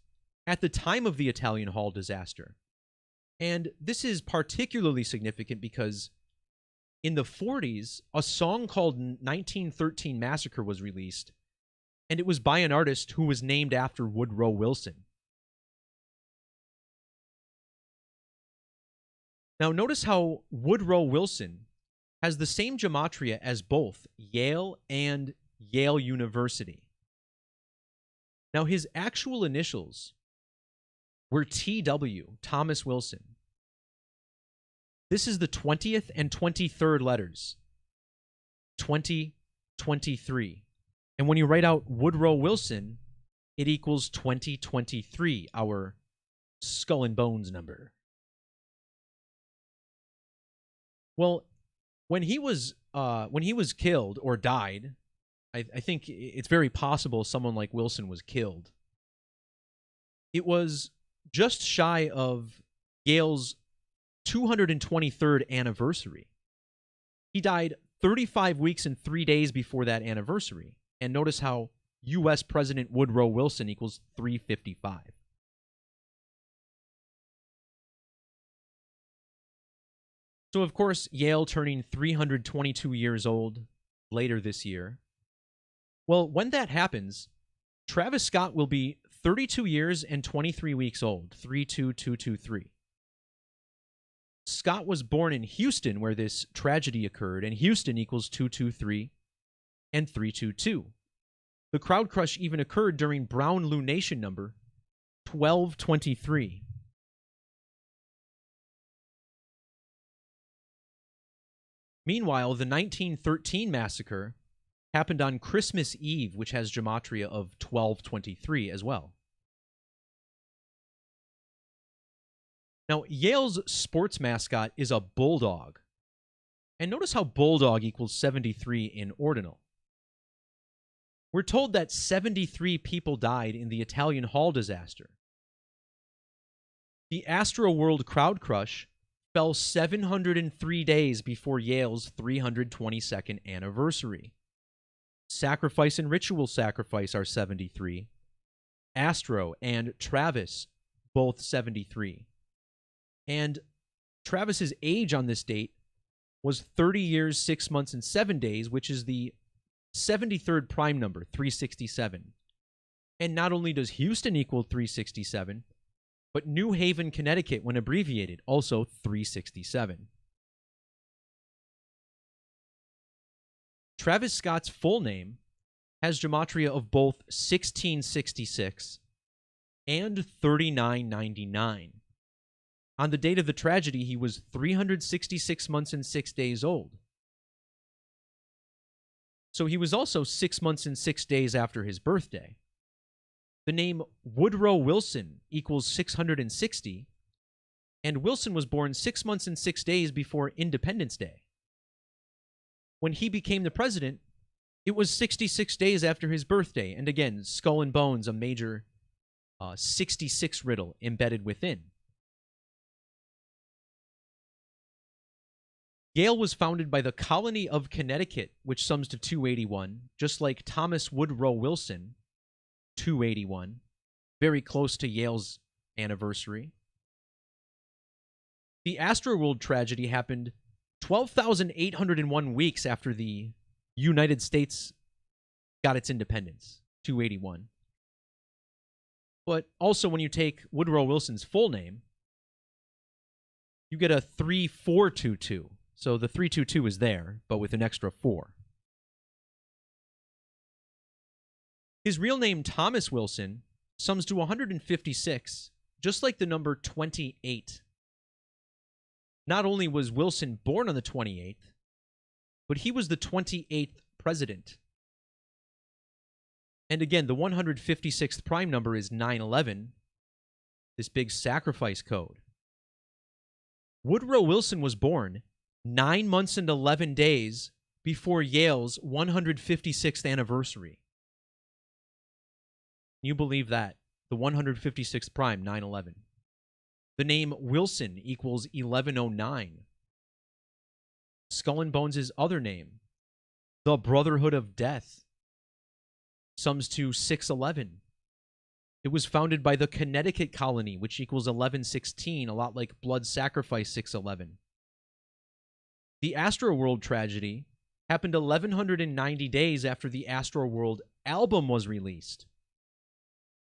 at the time of the Italian hall disaster. And this is particularly significant because in the 40s, a song called 1913 Massacre was released, and it was by an artist who was named after Woodrow Wilson. Now, notice how Woodrow Wilson has the same gematria as both Yale and Yale University. Now, his actual initials were TW, Thomas Wilson. This is the 20th and 23rd letters. 2023. And when you write out Woodrow Wilson, it equals 2023, our skull and bones number. Well, when he was killed or died, I think it's very possible someone like Wilson was killed. It was just shy of Yale's 223rd anniversary. He died 35 weeks and 3 days before that anniversary. And notice how U.S. President Woodrow Wilson equals 355. So, of course, Yale turning 322 years old later this year. Well, when that happens, Travis Scott will be 32 years and 23 weeks old, 32223. Scott was born in Houston, where this tragedy occurred, and Houston equals 223 and 322. The crowd crush even occurred during Brown lunation number 1223. Meanwhile, the 1913 massacre happened on Christmas Eve, which has Gematria of 1223 as well. Now, Yale's sports mascot is a bulldog. And notice how bulldog equals 73 in ordinal. We're told that 73 people died in the Italian Hall disaster. The Astroworld crowd crush fell 703 days before Yale's 322nd anniversary. Sacrifice and Ritual Sacrifice are 73. Astro and Travis, both 73. And Travis's age on this date was 30 years, 6 months, and 7 days, which is the 73rd prime number, 367. And not only does Houston equal 367, but New Haven, Connecticut, when abbreviated, also 367. Travis Scott's full name has Gematria of both 1666 and 3999. On the date of the tragedy, he was 366 months and 6 days old. So he was also 6 months and 6 days after his birthday. The name Woodrow Wilson equals 660, and Wilson was born 6 months and 6 days before Independence Day. When he became the president, it was 66 days after his birthday, and again, skull and bones, a major 66 riddle embedded within. Yale was founded by the colony of Connecticut, which sums to 281, just like Thomas Woodrow Wilson, 281, very close to Yale's anniversary. The Astroworld tragedy happened 12,801 weeks after the United States got its independence, 281. But also when you take Woodrow Wilson's full name, you get a 3422. So the 322 is there, but with an extra 4. His real name, Thomas Wilson, sums to 156, just like the number 28. Not only was Wilson born on the 28th, but he was the 28th president. And again, the 156th prime number is 911, this big sacrifice code. Woodrow Wilson was born 9 months and 11 days before Yale's 156th anniversary. Can you believe that? The 156th prime, 911. The name Wilson equals 1109. Skull and Bones' other name, the Brotherhood of Death, sums to 611. It was founded by the Connecticut colony, which equals 1116, a lot like Blood Sacrifice 611. The Astroworld tragedy happened 1,190 days after the Astroworld album was released.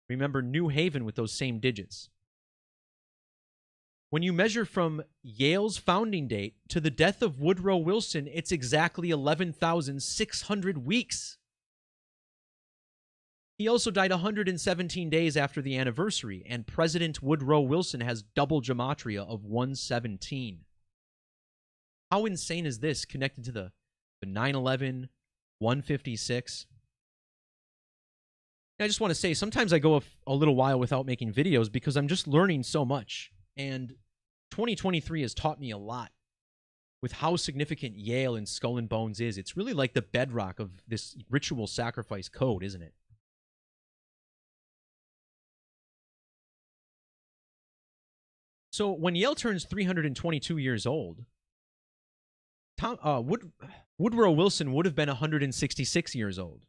Remember New Haven with those same digits. When you measure from Yale's founding date to the death of Woodrow Wilson, it's exactly 11,600 weeks. He also died 117 days after the anniversary, and President Woodrow Wilson has double gematria of 117. How insane is this connected to the 9/11, 156? I just want to say, sometimes I go a little while without making videos because I'm just learning so much. And 2023 has taught me a lot with how significant Yale and Skull and Bones is. It's really like the bedrock of this ritual sacrifice code, isn't it? So when Yale turns 322 years old, Woodrow Wilson would have been 166 years old.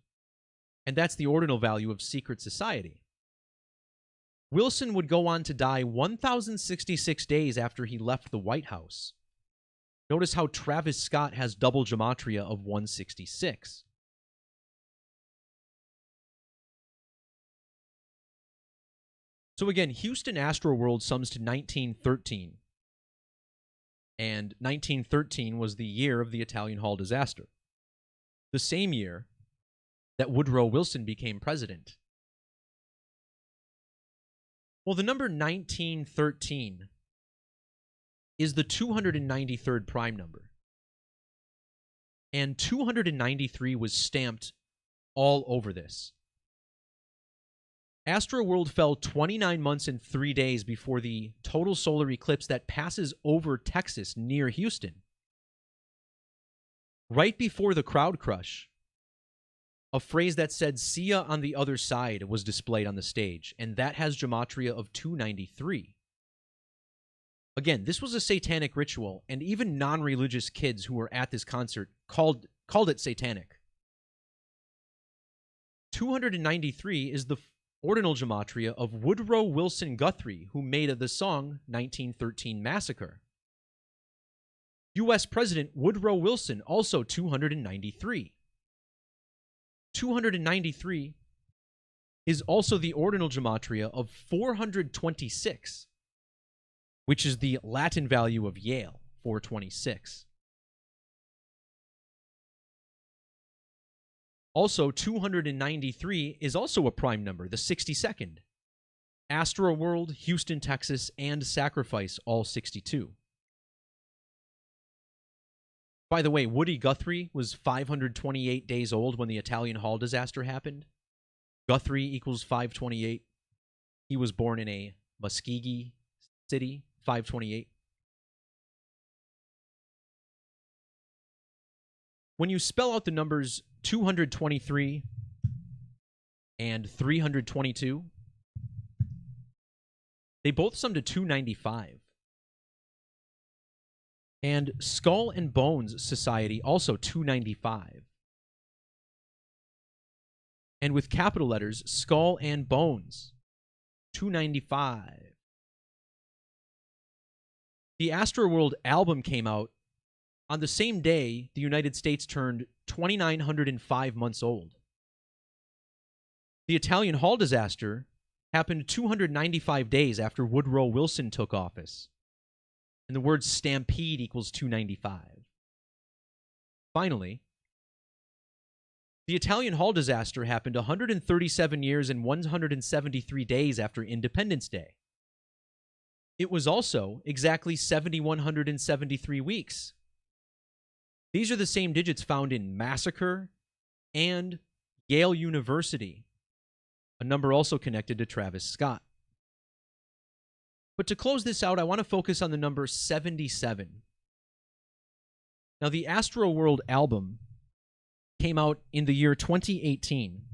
And that's the ordinal value of secret society. Wilson would go on to die 1,066 days after he left the White House. Notice how Travis Scott has double gematria of 166. So again, Houston Astroworld sums to 1913. And 1913 was the year of the Italian Hall disaster. The same year that Woodrow Wilson became president. Well, the number 1913 is the 293rd prime number. And 293 was stamped all over this. Astroworld fell 29 months and 3 days before the total solar eclipse that passes over Texas near Houston. Right before the crowd crush, a phrase that said, "See ya on the other side," was displayed on the stage, and that has gematria of 293. Again, this was a satanic ritual, and even non-religious kids who were at this concert called it satanic. 293 is the ordinal gematria of Woodrow Wilson Guthrie, who made the song 1913 Massacre. U.S. President Woodrow Wilson, also 293. 293 is also the ordinal gematria of 426, which is the Latin value of Yale, 426. Also, 293 is also a prime number, the 62nd. Astroworld, Houston, Texas, and Sacrifice, all 62. By the way, Woody Guthrie was 528 days old when the Italian Hall disaster happened. Guthrie equals 528. He was born in a Muskogee city, 528. When you spell out the numbers 223 and 322, they both sum to 295. And Skull and Bones Society, also 295. And with capital letters, Skull and Bones, 295. The Astroworld album came out on the same day the United States turned 2,905 months old. The Italian Hall disaster happened 295 days after Woodrow Wilson took office. And the word stampede equals 295. Finally, the Italian Hall disaster happened 137 years and 173 days after Independence Day. It was also exactly 7,173 weeks. These are the same digits found in Massacre and Yale University, a number also connected to Travis Scott. But to close this out, I want to focus on the number 77. Now, the Astroworld album came out in the year 2018.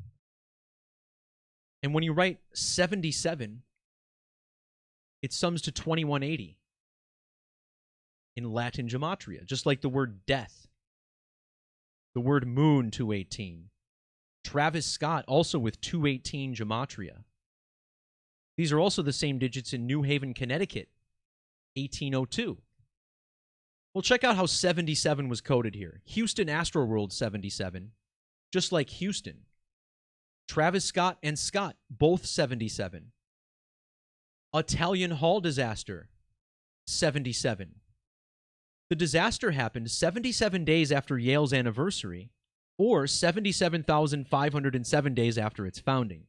And when you write 77, it sums to 2180 in Latin gematria, just like the word death. The word moon, 218. Travis Scott, also with 218 gematria. These are also the same digits in New Haven, Connecticut, 1802. Well, check out how 77 was coded here. Houston Astroworld 77, just like Houston. Travis Scott and Scott, both 77. Italian Hall disaster, 77. The disaster happened 77 days after Yale's anniversary, or 77,507 days after its founding.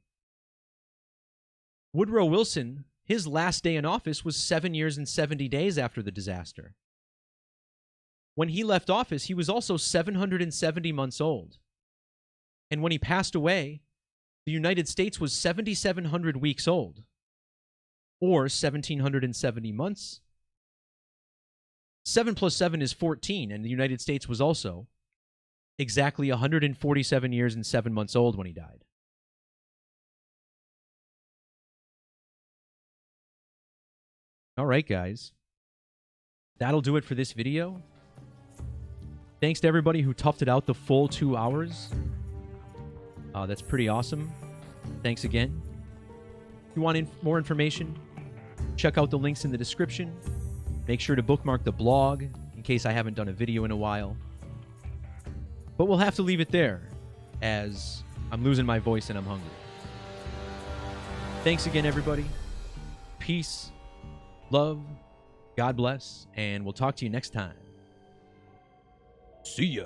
Woodrow Wilson, his last day in office was 7 years and 70 days after the disaster. When he left office, he was also 770 months old. And when he passed away, the United States was 7,700 weeks old, or 1,770 months. 7 plus 7 is 14, and the United States was also exactly 147 years and 7 months old when he died. All right, guys. That'll do it for this video. Thanks to everybody who toughed it out the full 2 hours. That's pretty awesome. Thanks again. If you want more information, check out the links in the description. Make sure to bookmark the blog in case I haven't done a video in a while. But we'll have to leave it there, as I'm losing my voice and I'm hungry. Thanks again, everybody. Peace, love, God bless, and we'll talk to you next time. See ya.